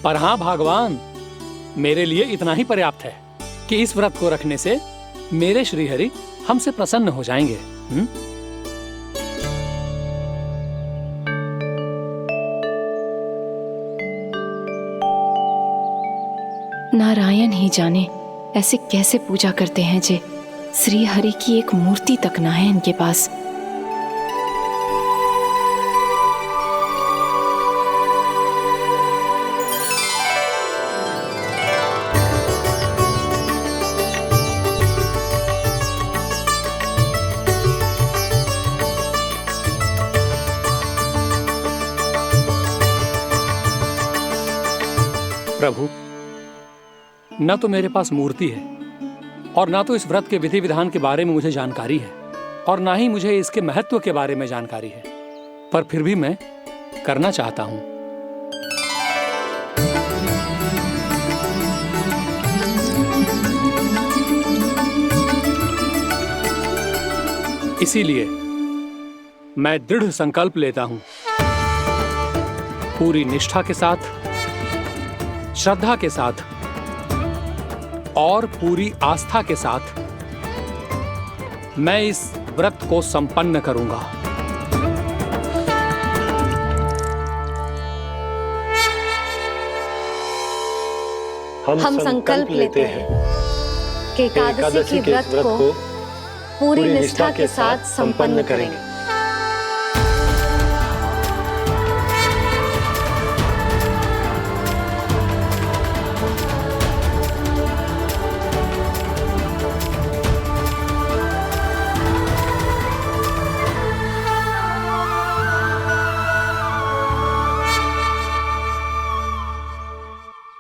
पर हाँ भगवान, मेरे लिए इतना ही पर्याप्त है कि इस व्रत को रखने से मेरे श्रीहरि हमसे प्रसन्न हो जाएंगे। नारायण ही जाने ऐसे कैसे पूजा करते हैं जे श्री हरि की एक मूर्ति तक ना है इनके पास। प्रभु, न तो मेरे पास मूर्ति है और ना तो इस व्रत के विधि विधान के बारे में मुझे जानकारी है और ना ही मुझे इसके महत्व के बारे में जानकारी है, पर फिर भी मैं करना चाहता हूं। इसीलिए मैं दृढ़ संकल्प लेता हूं, पूरी निष्ठा के साथ, श्रद्धा के साथ और पूरी आस्था के साथ मैं इस व्रत को संपन्न करूंगा। हम संकल्प लेते हैं कि एकादशी के व्रत को पूरी निष्ठा के साथ संपन्न करेंगे।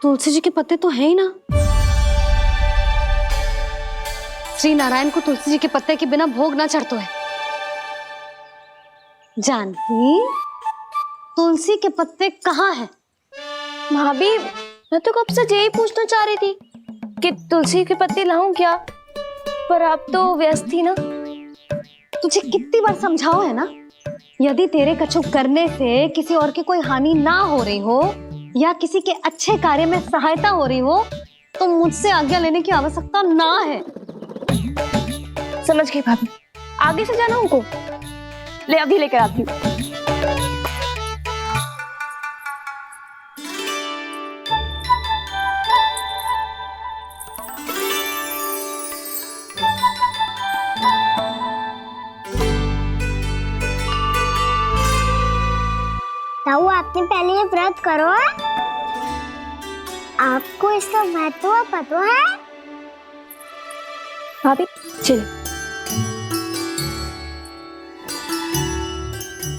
तुलसी जी के पत्ते तो है ही ना। श्री नारायण को तुलसी जी के पत्ते के बिना भोग ना चढ़तो है। जानकी, तुलसी के पत्ते कहाँ हैं? भाभी, मैं तो कब से यही पूछना चाह रही थी कि तुलसी के पत्ते लाऊं क्या, पर आप तो व्यस्त थी ना। तुझे कितनी बार समझाओ है ना, यदि तेरे कछु करने से किसी और की कोई हानि ना हो रही हो या किसी के अच्छे कार्य में सहायता हो रही हो तो मुझसे आज्ञा लेने की आवश्यकता ना है। समझ गई भाभी, आगे से जाना उनको। ले अभी लेकर आती हूँ। ताऊ, आपने पहले ये व्रत करो है? आपको इसका महत्व पता है? भाभी चलो।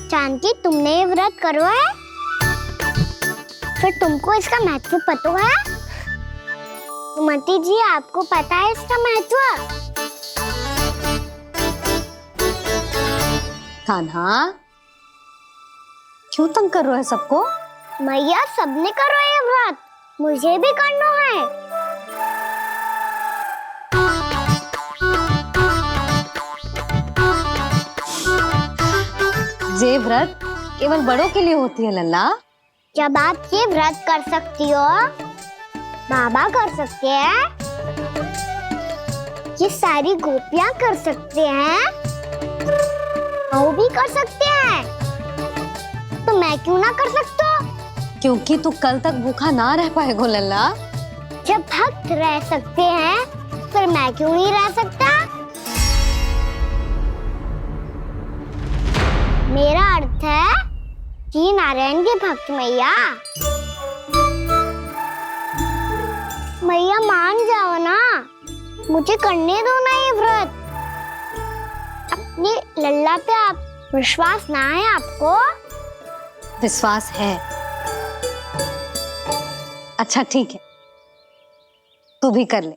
जानकी, तुमने ये व्रत करो है? फिर तुमको इसका महत्व पता है? सुमति जी, आपको पता है इसका महत्व? कान्हा, क्यों तंग कर रहे हो सबको? मैया, सबने करो ये व्रत, मुझे भी करना है। ये व्रत केवल बड़ों के लिए होती है लल्ला। जब आप ये व्रत कर सकती हो, बाबा कर सकते हैं, ये सारी गोपियां कर सकते हैं, वो भी कर सकते हैं, तो मैं क्यों ना कर सकता? क्योंकि तू कल तक भूखा ना रह पाएगा लल्ला। जब भक्त रह सकते हैं, फिर मैं क्यों नहीं रह सकता? मेरा अर्थ है कि नारायण के भक्त मैया, मैया मान जाओ ना, मुझे करने दो ना ये व्रत। अपनी लल्ला पे आप विश्वास ना है आपको? विश्वास है। अच्छा ठीक है, तू भी कर ले।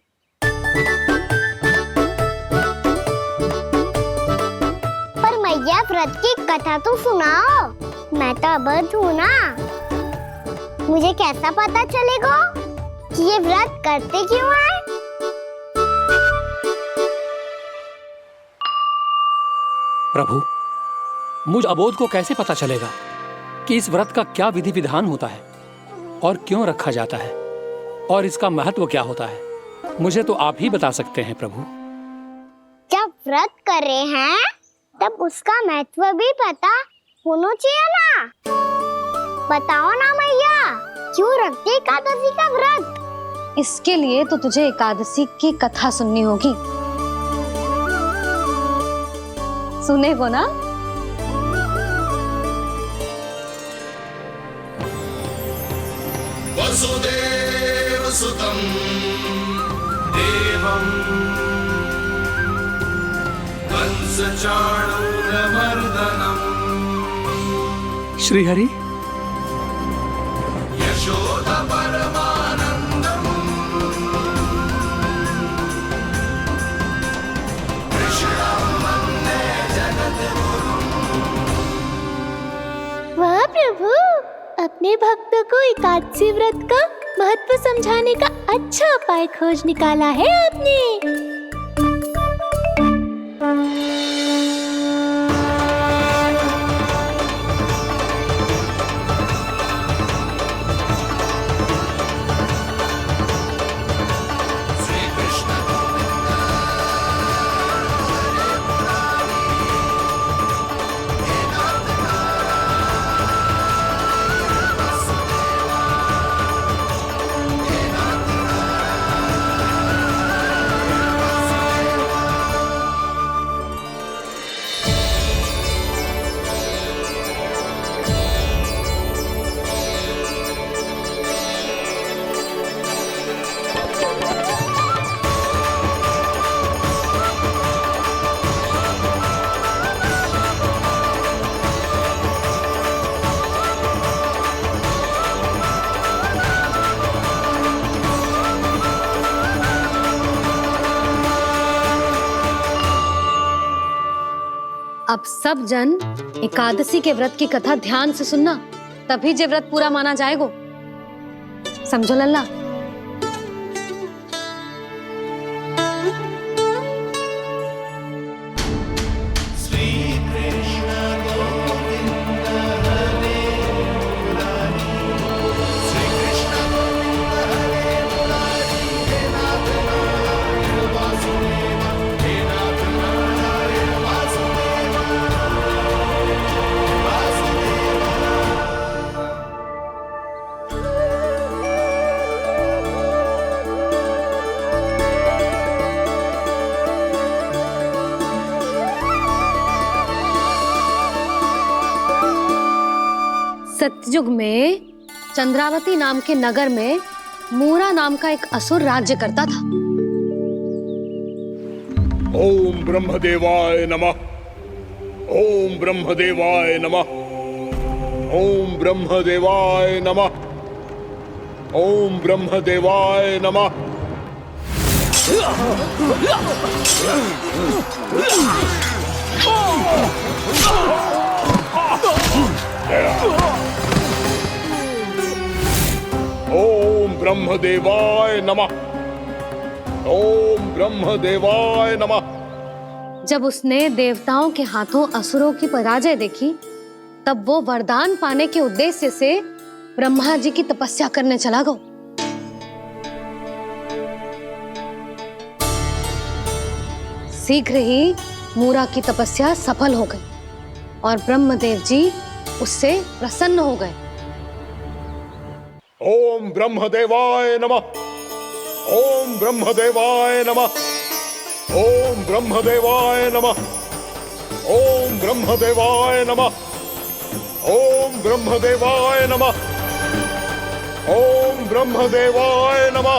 पर मैया व्रत की कथा तो सुनाओ, मैं तो अबध हूँ ना। मुझे कैसा पता चलेगा कि ये व्रत करते क्यों हैं? प्रभु, मुझ अबोध को कैसे पता चलेगा कि इस व्रत का क्या विधि विधान होता है और क्यों रखा जाता है और इसका महत्व क्या होता है? मुझे तो आप ही बता सकते हैं प्रभु। जब व्रत कर रहे हैं तब उसका महत्व भी पता होना चाहिए ना। बताओ ना मैया, क्यों रखते एकादशी का व्रत? इसके लिए तो तुझे एकादशी की कथा सुननी होगी। सुनेगो ना? वसुदेव सुतं देवं कंसचाणूरमर्दनम् श्रीहरि, यशोद परमानन्दम् कृष्णं वन्दे जगद्गुरुम्। वाह प्रभु, अपने भक्तों को एकादशी व्रत का महत्व समझाने का अच्छा उपाय खोज निकाला है आपने। अब सब जन एकादशी के व्रत की कथा ध्यान से सुनना, तभी जे व्रत पूरा माना जाएगा। समझो लल्ला? सतयुग में चंद्रावती नाम के नगर में मूरा नाम का एक असुर राज्य करता था। ओम ब्रह्मदेवाय नमः। ओम ब्रह्मदेवाय नमः। ओम ब्रह्मदेवाय नमः। ओम ब्रह्मदेवाय नमः। ओम ब्रह्मदेवाय नमः। ओम ब्रह्मदेवाय नमः। जब उसने देवताओं के हाथों असुरों की पराजय देखी, तब वो वरदान पाने के उद्देश्य से ब्रह्मा जी की तपस्या करने चला गया। शीघ्र ही मूरा की तपस्या सफल हो गई और ब्रह्मदेव जी उससे प्रसन्न हो गए। ओम ब्रह्मदेवाय नमः। ओम ब्रह्मदेवाय नमः। ओम ब्रह्मदेवाय नमः। ओम ब्रह्मदेवाय नमः। ओम ब्रह्मदेवाय नमः। ओम ब्रह्मदेवाय नमः।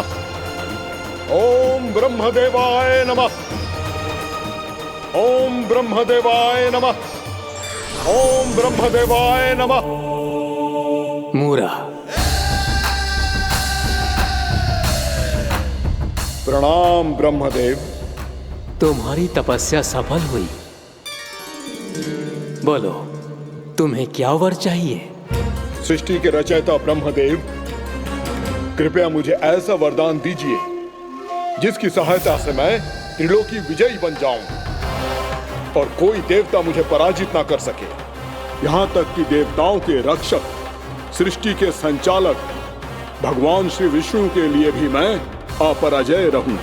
ओम ब्रह्मदेवाय नमः। ओम ब्रह्मदेवाय नमः। ओम ब्रह्मदेवाय नमः। मूरा, प्रणाम ब्रह्मदेव। तुम्हारी तपस्या सफल हुई। बोलो, तुम्हें क्या वर चाहिए? सृष्टि के रचयिता ब्रह्मदेव, कृपया मुझे ऐसा वरदान दीजिए जिसकी सहायता से मैं त्रिलोकी विजयी बन जाऊं और कोई देवता मुझे पराजित ना कर सके। यहां तक कि देवताओं के रक्षक, सृष्टि के संचालक भगवान श्री विष्णु के लिए भी मैं अपराजय रहूं।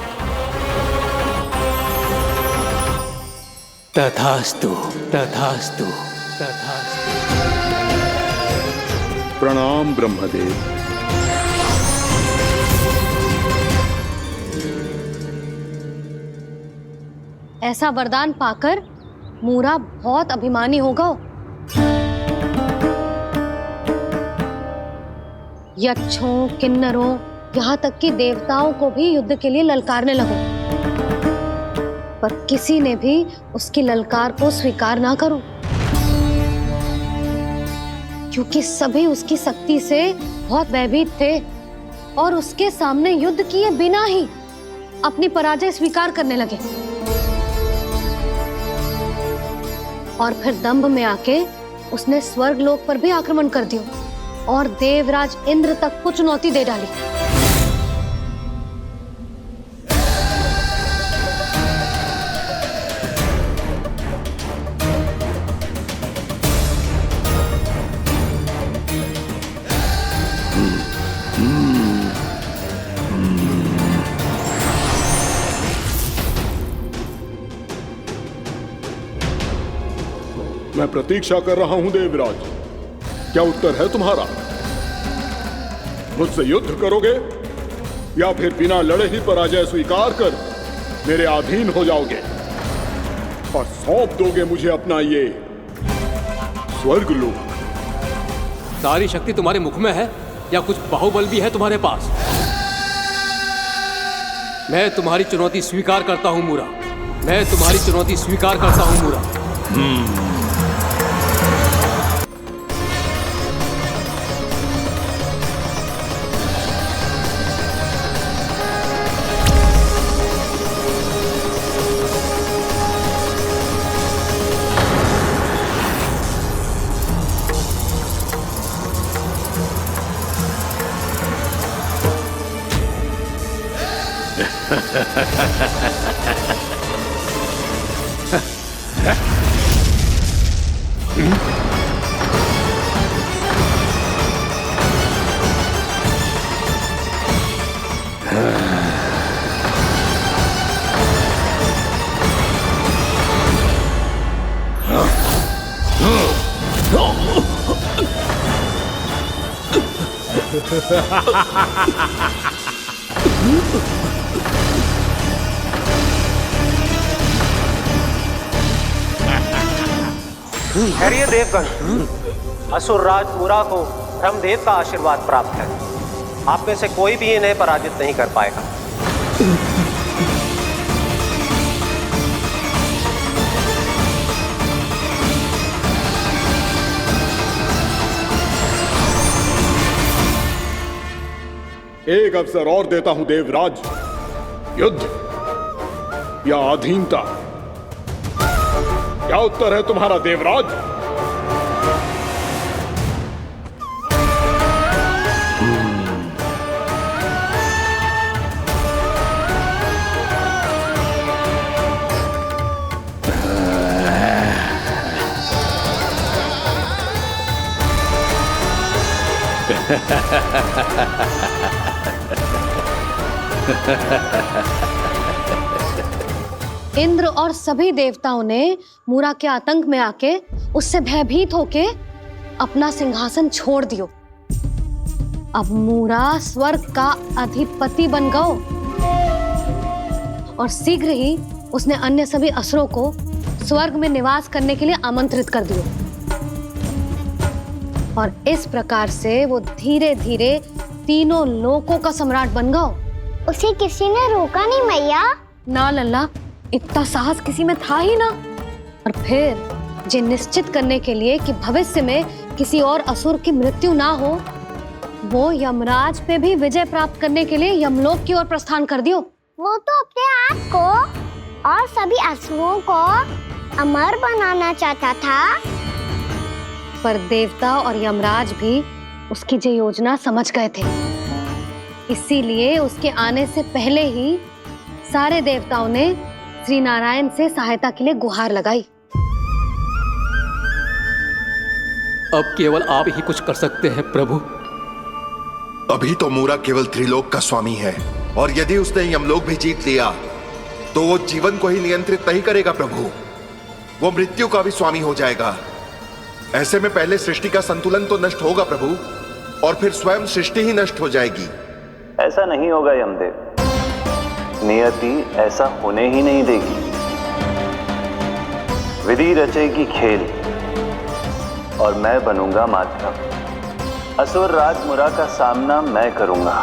तथास्तु, तथास्तु, तथास्तु। प्रणाम ब्रह्मदेव। ऐसा वरदान पाकर मूरा बहुत अभिमानी होगा। यक्षों, किन्नरों, यहाँ तक कि देवताओं को भी युद्ध के लिए ललकारने लगा, पर किसी ने भी उसकी ललकार को स्वीकार ना करो, क्योंकि सभी उसकी शक्ति से बहुत भयभीत थे और उसके सामने युद्ध किए बिना ही अपनी पराजय स्वीकार करने लगे। और फिर दंभ में आके उसने स्वर्ग लोक पर भी आक्रमण कर दिया और देवराज इंद्र तक को चुनौती दे डाली। मैं प्रतीक्षा कर रहा हूं देवराज, क्या उत्तर है तुम्हारा? मुझसे युद्ध करोगे या फिर बिना लड़े ही पराजय स्वीकार कर मेरे अधीन हो जाओगे और सौंप दोगे मुझे अपना ये स्वर्ग लोक? सारी शक्ति तुम्हारे मुख में है या कुछ बाहुबल भी है तुम्हारे पास? मैं तुम्हारी चुनौती स्वीकार करता हूं मूरा, मैं तुम्हारी चुनौती स्वीकार करता हूं मूरा। खैरिए देवगण, असुर राज मूरा को ब्रह्मदेव का आशीर्वाद प्राप्त है। आप में से कोई भी इन्हें पराजित नहीं कर पाएगा। एक अवसर और देता हूं देवराज, युद्ध या अधीनता, क्या उत्तर है तुम्हारा देवराज? इंद्र और सभी देवताओं ने मूरा के आतंक में आके उससे भयभीत होके अपना सिंहासन छोड़ दियो। अब मूरा स्वर्ग का अधिपति बन गयो और शीघ्र ही उसने अन्य सभी असुरों को स्वर्ग में निवास करने के लिए आमंत्रित कर दियो। और इस प्रकार से वो धीरे धीरे तीनों लोकों का सम्राट बन गयो। उसे किसी ने रोका नहीं मैया? ना लल्ला, इतना साहस किसी में था ही ना। और फिर जे निश्चित करने के लिए कि भविष्य में किसी और असुर की मृत्यु ना हो, वो यमराज पे भी विजय प्राप्त करने के लिए यमलोक की ओर प्रस्थान कर दियो। वो तो अपने आप को और सभी असुरों को अमर बनाना चाहता था। पर देवता और यमराज भी उसकी जो योजना समझ गए थे, इसीलिए उसके आने से पहले ही सारे देवताओं ने श्री नारायण से सहायता के लिए गुहार लगाई। अब केवल आप ही कुछ कर सकते हैं प्रभु। अभी तो मूरा केवल त्रिलोक का स्वामी है, और यदि उसने यमलोक भी जीत लिया तो वो जीवन को ही नियंत्रित नहीं करेगा प्रभु, वो मृत्यु का भी स्वामी हो जाएगा। ऐसे में पहले सृष्टि का संतुलन तो नष्ट होगा प्रभु, और फिर स्वयं सृष्टि ही नष्ट हो जाएगी। ऐसा नहीं होगा यमदेव, नियति ऐसा होने ही नहीं देगी। विधि रचेगी खेल और मैं बनूंगा माध्यम। असुर राज मुरा का सामना मैं करूंगा।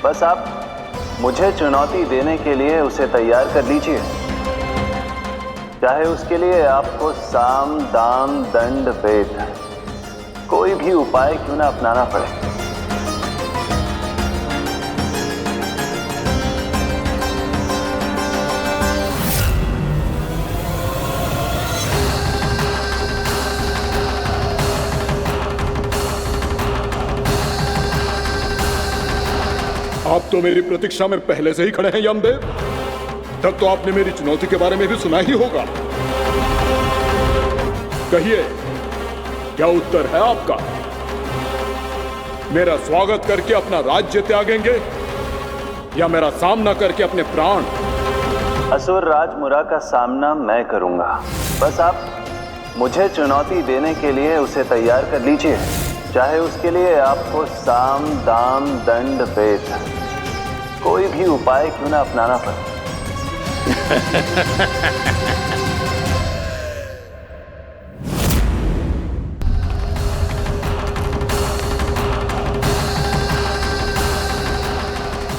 बस आप मुझे चुनौती देने के लिए उसे तैयार कर लीजिए, चाहे उसके लिए आपको साम दाम दंड भेद कोई भी उपाय क्यों ना अपनाना पड़े। आप तो मेरी प्रतीक्षा में पहले से ही खड़े हैं यमदेव। तब तो आपने मेरी चुनौती के बारे में भी सुना ही होगा। कहिए, क्या उत्तर है आपका? मेरा स्वागत करके अपना राज्य त्यागेंगे या मेरा सामना करके अपने प्राण? असुर राज मुरा का सामना मैं करूंगा। बस आप मुझे चुनौती देने के लिए उसे तैयार कर लीजिए, चाहे उसके लिए आपको साम दाम दंड भेद कोई भी उपाय क्यों ना अपनाना पड़े।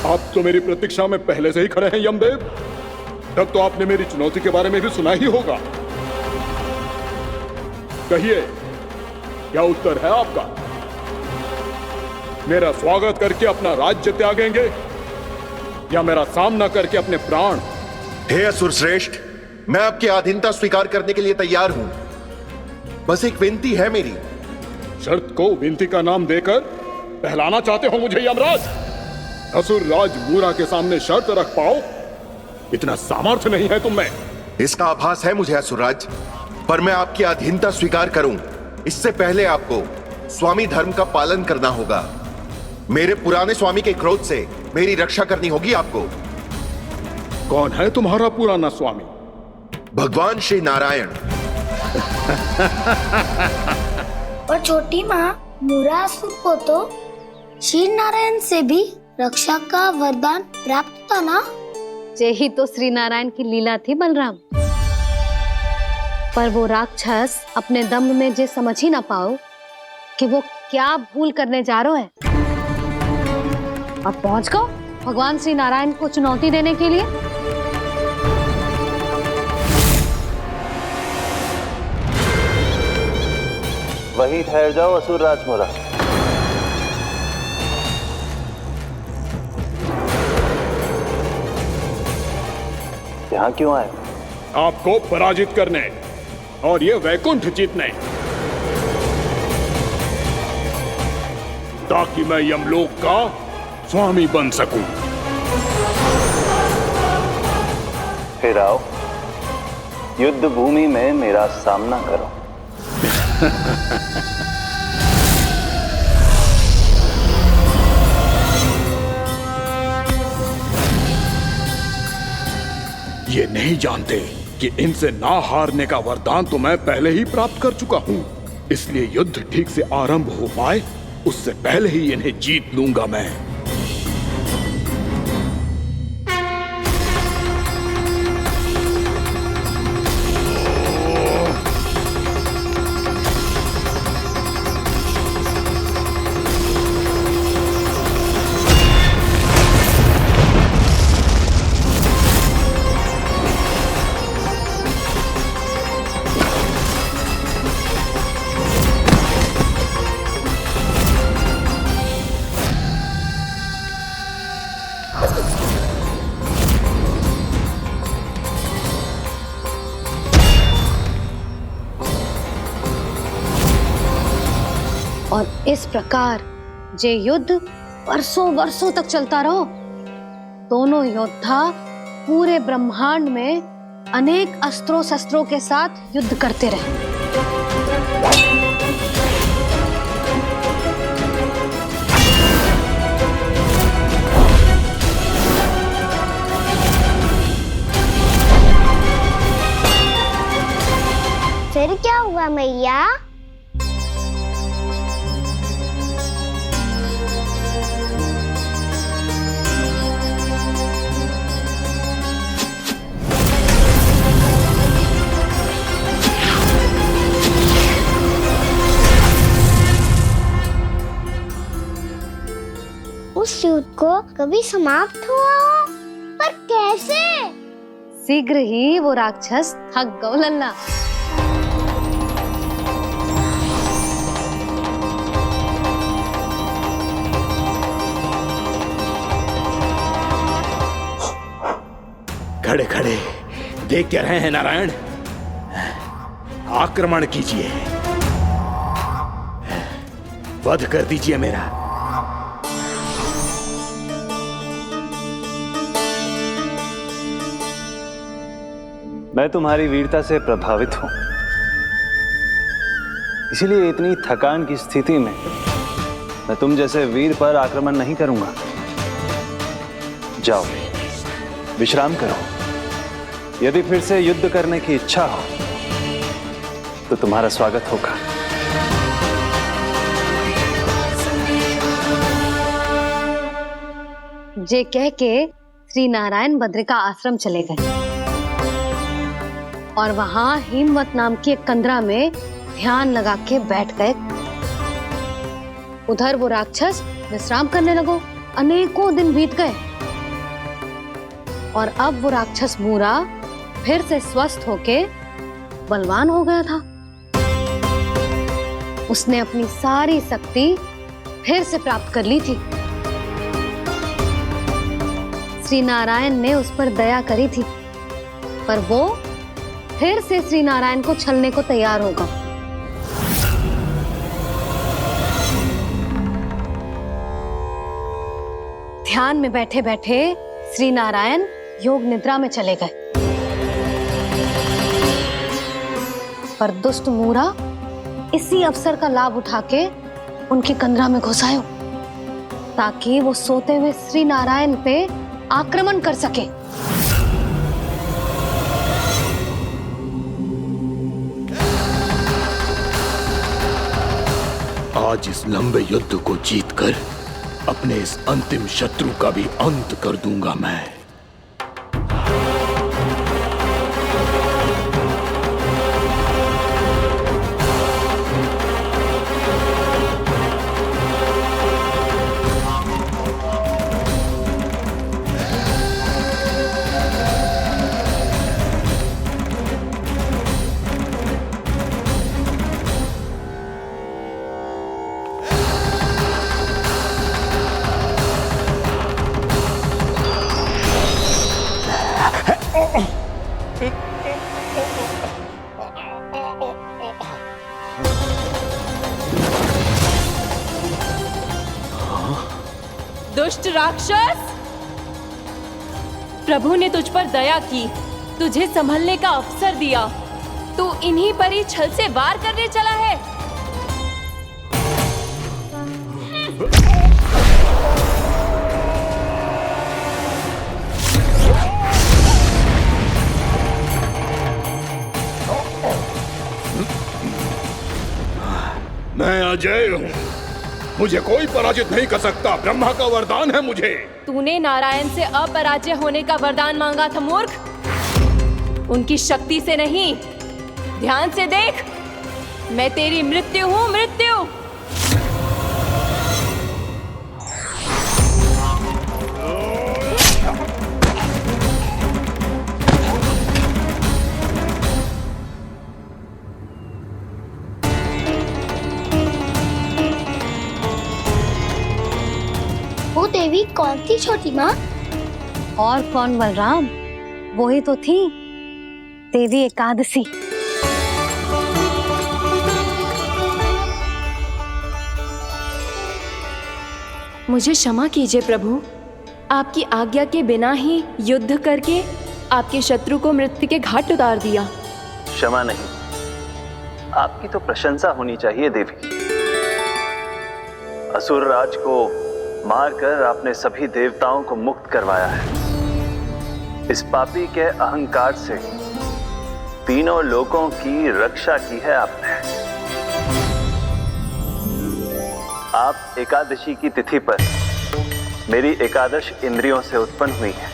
आप तो मेरी प्रतीक्षा में पहले से ही खड़े हैं यमदेव। तब तो आपने मेरी चुनौती के बारे में भी सुना ही होगा। कहिए, क्या उत्तर है आपका? मेरा स्वागत करके अपना राज्य त्यागेंगे या मेरा सामना करके अपने प्राण? हे असुर श्रेष्ठ, मैं आपकी अधीनता स्वीकार करने के लिए तैयार हूं। बस एक विनती है मेरी। शर्त को विनती का नाम देकर पहलाना चाहते हो मुझे यमराज? असुर राज मूरा के सामने शर्त रख पाओ, इतना सामर्थ्य नहीं है तुम में। इसका आभास है मुझे असुरराज, पर मैं आपकी अधीनता स्वीकार करूं इससे पहले आपको स्वामी धर्म का पालन करना होगा। मेरे पुराने स्वामी के क्रोध से मेरी रक्षा करनी होगी आपको। कौन है तुम्हारा पुराना स्वामी? भगवान श्री नारायण। और छोटी माँ मूरासुर को तो श्री नारायण से भी रक्षा का वरदान प्राप्त था ना? यही तो श्री नारायण की लीला थी बलराम। पर वो राक्षस अपने दम में जे समझ ही ना पाओ कि वो क्या भूल करने जा रहा है। अब पहुंच गो भगवान श्री नारायण को चुनौती देने के लिए। वही ठहर जाओ असुर राज मुरा। यहाँ क्यों आए? आपको पराजित करने और ये वैकुंठ जीतने, ताकि मैं यमलोक का स्वामी बन सकूं। फिर आओ, युद्ध भूमि में मेरा सामना करो। ये नहीं जानते कि इनसे ना हारने का वरदान तो मैं पहले ही प्राप्त कर चुका हूं, इसलिए युद्ध ठीक से आरंभ हो पाए उससे पहले ही इन्हें जीत लूंगा मैं। और इस प्रकार ये युद्ध वर्षों वर्षों तक चलता रहो। दोनों योद्धा पूरे ब्रह्मांड में अनेक अस्त्रों शस्त्रों के साथ युद्ध करते रहे। फिर क्या हुआ मैया? उस युद्ध को कभी समाप्त हुआ हो, पर कैसे? शीघ्र ही वो राक्षस थक गौ लल्ला। खड़े खड़े देख क्या रहे हैं नारायण? आक्रमण कीजिए, वध कर दीजिए मेरा। मैं तुम्हारी वीरता से प्रभावित हूं, इसीलिए इतनी थकान की स्थिति में मैं तुम जैसे वीर पर आक्रमण नहीं करूंगा। जाओ विश्राम करो। यदि फिर से युद्ध करने की इच्छा हो तो तुम्हारा स्वागत होगा। जे कह के श्री नारायण बद्रिका आश्रम चले गए और वहां हिमवत नाम की एक कंदरा में ध्यान लगा के बैठ गए। उधर वो राक्षस विश्राम करने लगो। अनेकों दिन बीत गए और अब वो राक्षस मूरा फिर से स्वस्थ होके बलवान हो गया था। उसने अपनी सारी शक्ति फिर से प्राप्त कर ली थी। श्री नारायण ने उस पर दया करी थी, पर वो फिर से श्री नारायण को छलने को तैयार होगा। ध्यान में बैठे बैठे श्री नारायण योग निद्रा में चले गए, पर दुष्ट मूरा इसी अवसर का लाभ उठा के उनकी कंदरा में घुस आयो ताकि वो सोते हुए श्री नारायण पे आक्रमण कर सके। आज इस लंबे युद्ध को जीतकर अपने इस अंतिम शत्रु का भी अंत कर दूंगा मैं। दुष्ट राक्षस, प्रभु ने तुझ पर दया की, तुझे संभलने का अवसर दिया। तू इन्हीं पर ही छल से वार करने चला है। मैं अजय हूँ, मुझे कोई पराजित नहीं कर सकता। ब्रह्मा का वरदान है मुझे। तूने नारायण से अपराजय होने का वरदान मांगा था मूर्ख, उनकी शक्ति से नहीं। ध्यान से देख, मैं तेरी मृत्यु हूँ, मृत्यु। वो देवी कौन थी छोटी माँ? और कौन बलराम, वो ही तो थी देवी एकादशी। मुझे क्षमा कीजिए प्रभु, आपकी आज्ञा के बिना ही युद्ध करके आपके शत्रु को मृत्यु के घाट उतार दिया। क्षमा नहीं, आपकी तो प्रशंसा होनी चाहिए देवी। असुर राज को मारकर आपने सभी देवताओं को मुक्त करवाया है। इस पापी के अहंकार से तीनों लोकों की रक्षा की है आपने। आप एकादशी की तिथि पर मेरी एकादश इंद्रियों से उत्पन्न हुई हैं।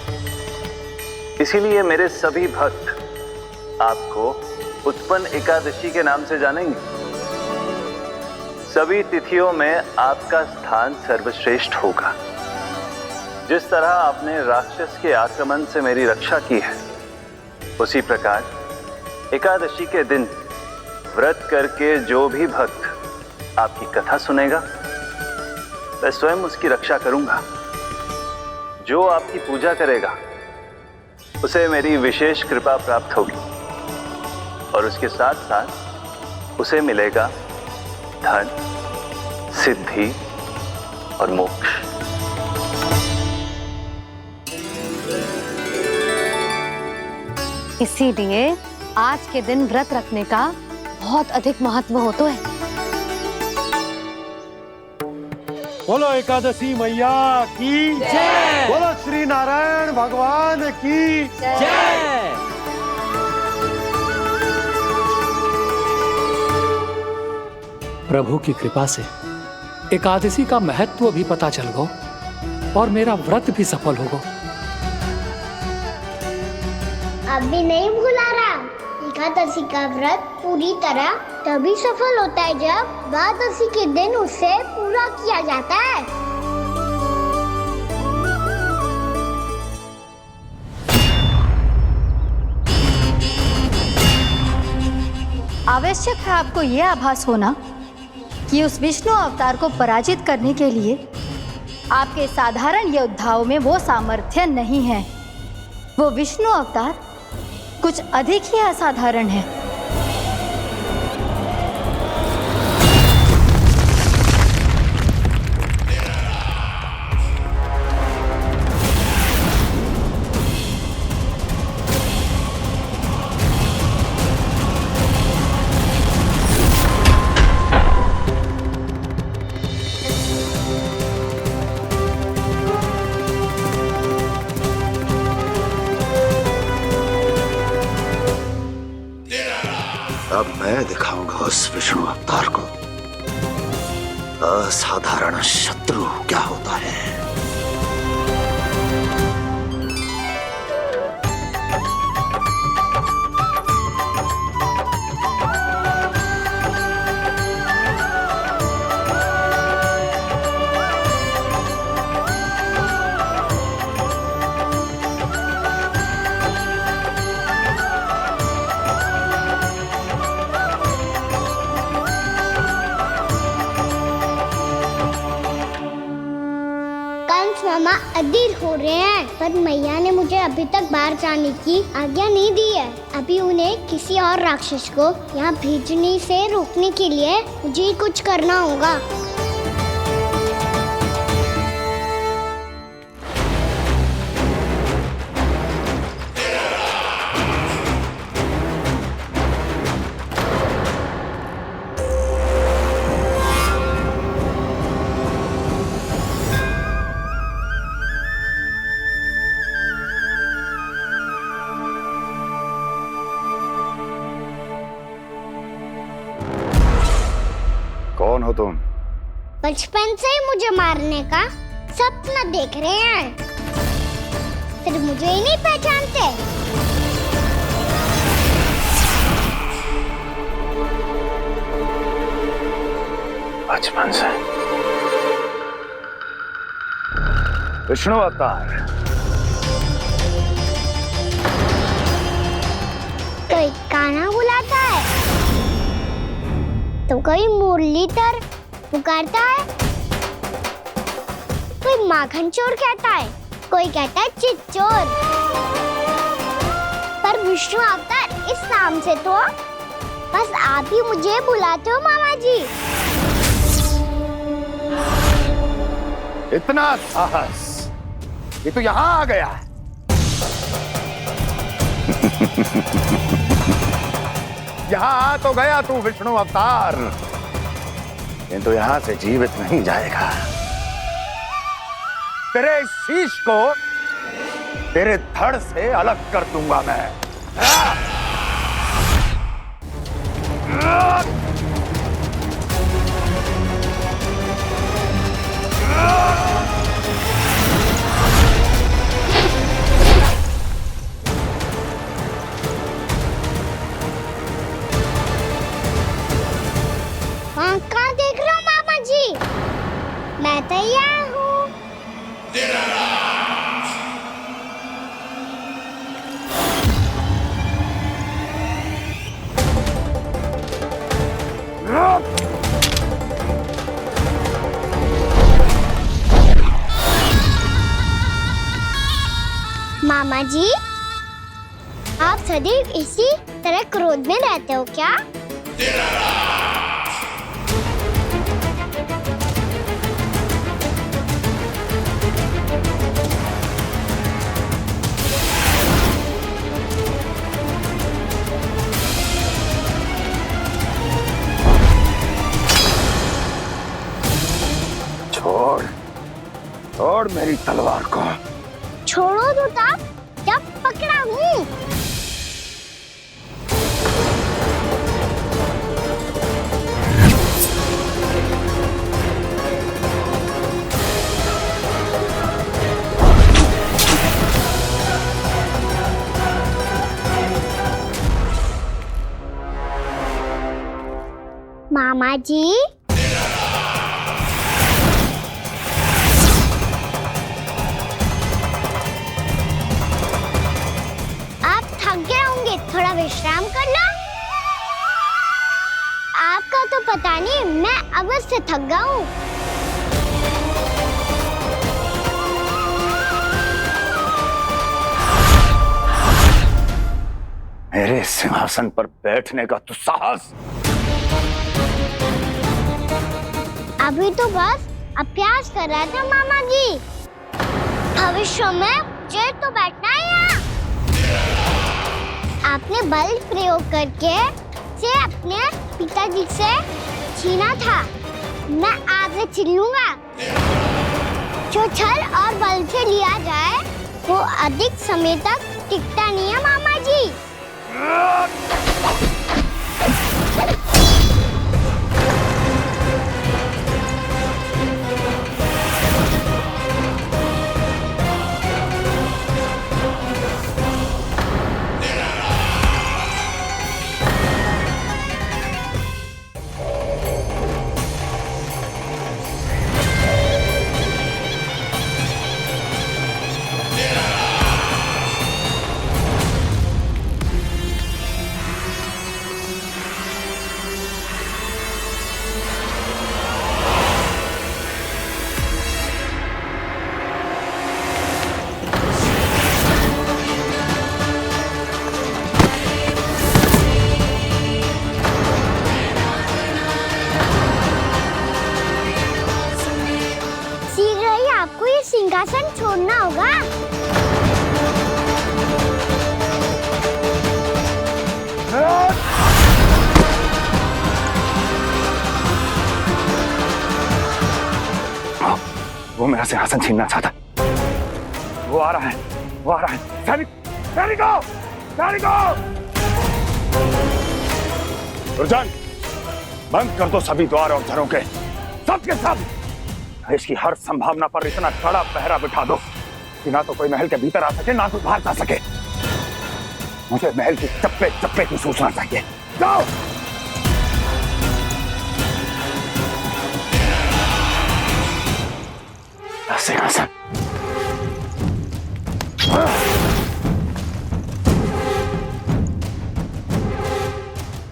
इसीलिए मेरे सभी भक्त आपको उत्पन्न एकादशी के नाम से जानेंगे। सभी तिथियों में आपका स्थान सर्वश्रेष्ठ होगा। जिस तरह आपने राक्षस के आक्रमण से मेरी रक्षा की है, उसी प्रकार एकादशी के दिन व्रत करके जो भी भक्त आपकी कथा सुनेगा, मैं स्वयं उसकी रक्षा करूंगा। जो आपकी पूजा करेगा उसे मेरी विशेष कृपा प्राप्त होगी और उसके साथ साथ उसे मिलेगा धन, सिद्धि और मोक्ष। इसीलिए आज के दिन व्रत रखने का बहुत अधिक महत्व होता है। बोलो एकादशी मैया की जय। बोलो श्री नारायण भगवान की जय। प्रभु की कृपा से एकादशी का महत्व भी पता चल गो और मेरा व्रत भी सफल हो गो। अभी नहीं भूला राम, एकादशी का व्रत पूरी तरह तभी सफल होता है जब द्वादशी के दिन उसे पूरा किया जाता है। आवश्यक है आपको यह आभास होना कि उस विष्णु अवतार को पराजित करने के लिए आपके साधारण योद्धाओं में वो सामर्थ्य नहीं है। वो विष्णु अवतार कुछ अधिक ही असाधारण है। अब मैं दिखाऊंगा उस विष्णु अवतार को असाधारण शत्रु क्या होता है। मामा अधीर हो रहे हैं, पर मैया ने मुझे अभी तक बाहर जाने की आज्ञा नहीं दी है। अभी उन्हें किसी और राक्षस को यहाँ भेजने से रोकने के लिए मुझे ही कुछ करना होगा। कौन हो तुम? बचपन से ही मुझे मारने का सपना देख रहे हैं, सिर्फ मुझे ही नहीं पहचानते। बचपन से विष्णु अवतार। कोई कान्हा बुलाता है तो कोई मुरलीधर पुकारता है, कोई माखन चोर कहता है, कोई कहता है चिच्चोर। पर विष्णु अवतार इस नाम से तो बस आप ही मुझे बुलाते हो मामा जी। इतना साहस कि तू यहां आ गया है। यहां आ तो गया तू विष्णु अवतार, किंतु यहां से जीवित नहीं जाएगा। तेरे शीश को तेरे धड़ से अलग कर दूंगा मैं। कहाँ देख रहे हो मामा जी? मैं तैयार हूँ। मामा जी, आप सदैव इसी तरह क्रोध में रहते हो क्या? छोड़ छोड़ मेरी तलवार को। छोड़ो तो तब जब पकड़ा हूँ। मामा जी, थोड़ा विश्राम कर लो। आपका तो पता नहीं, मैं अवश्य थक गया हूँ। मेरे सिंहासन पर बैठने का तू साहस? अभी तो बस अभ्यास कर रहा था मामा जी। भविष्य में मुझे तो बैठना है यहाँ। आपने बल प्रयोग करके से अपने पिताजी से छीना था। मैं आपसे छीन लूंगा। जो छल और बल से लिया जाए वो अधिक समय तक टिकता नहीं है मामा जी। सिंहासन छोड़ना होगा। वो मेरा सिंहासन छीनना चाहता। वो आ रहा है, वो आ रहा है। सैनिकों, दुर्जन, बंद कर दो सभी द्वार और झरों के, सब के सब। इसकी हर संभावना पर इतना कड़ा पहरा बिठा दो कि ना तो कोई महल के भीतर आ सके, ना तो बाहर जा सके। मुझे महल की चप्पे चप्पे की सूचना चाहिए। जाओ। सिंहासन।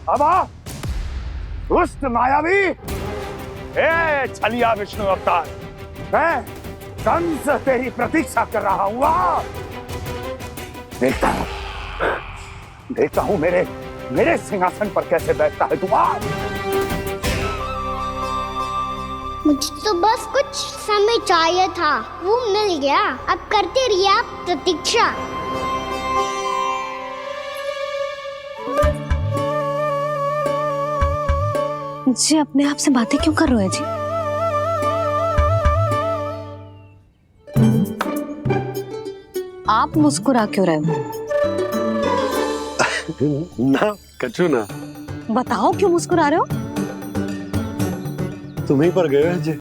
अब आ, दुष्ट मायावी, ए छलिया विष्णु अवतार, मैं कंस तेरी प्रतीक्षा कर रहा हूँ। देखता हूँ मेरे सिंहासन पर कैसे बैठता है तू। मुझे तो बस कुछ समय चाहिए था, वो मिल गया। अब करते रहिए आप प्रतीक्षा। जी अपने आप से बातें क्यों कर रहे हैं जी? आप मुस्कुरा क्यों रहे हो? ना कछु ना। बताओ क्यों मुस्कुरा रहे हो? तुम्हीं पर गए हैं जी।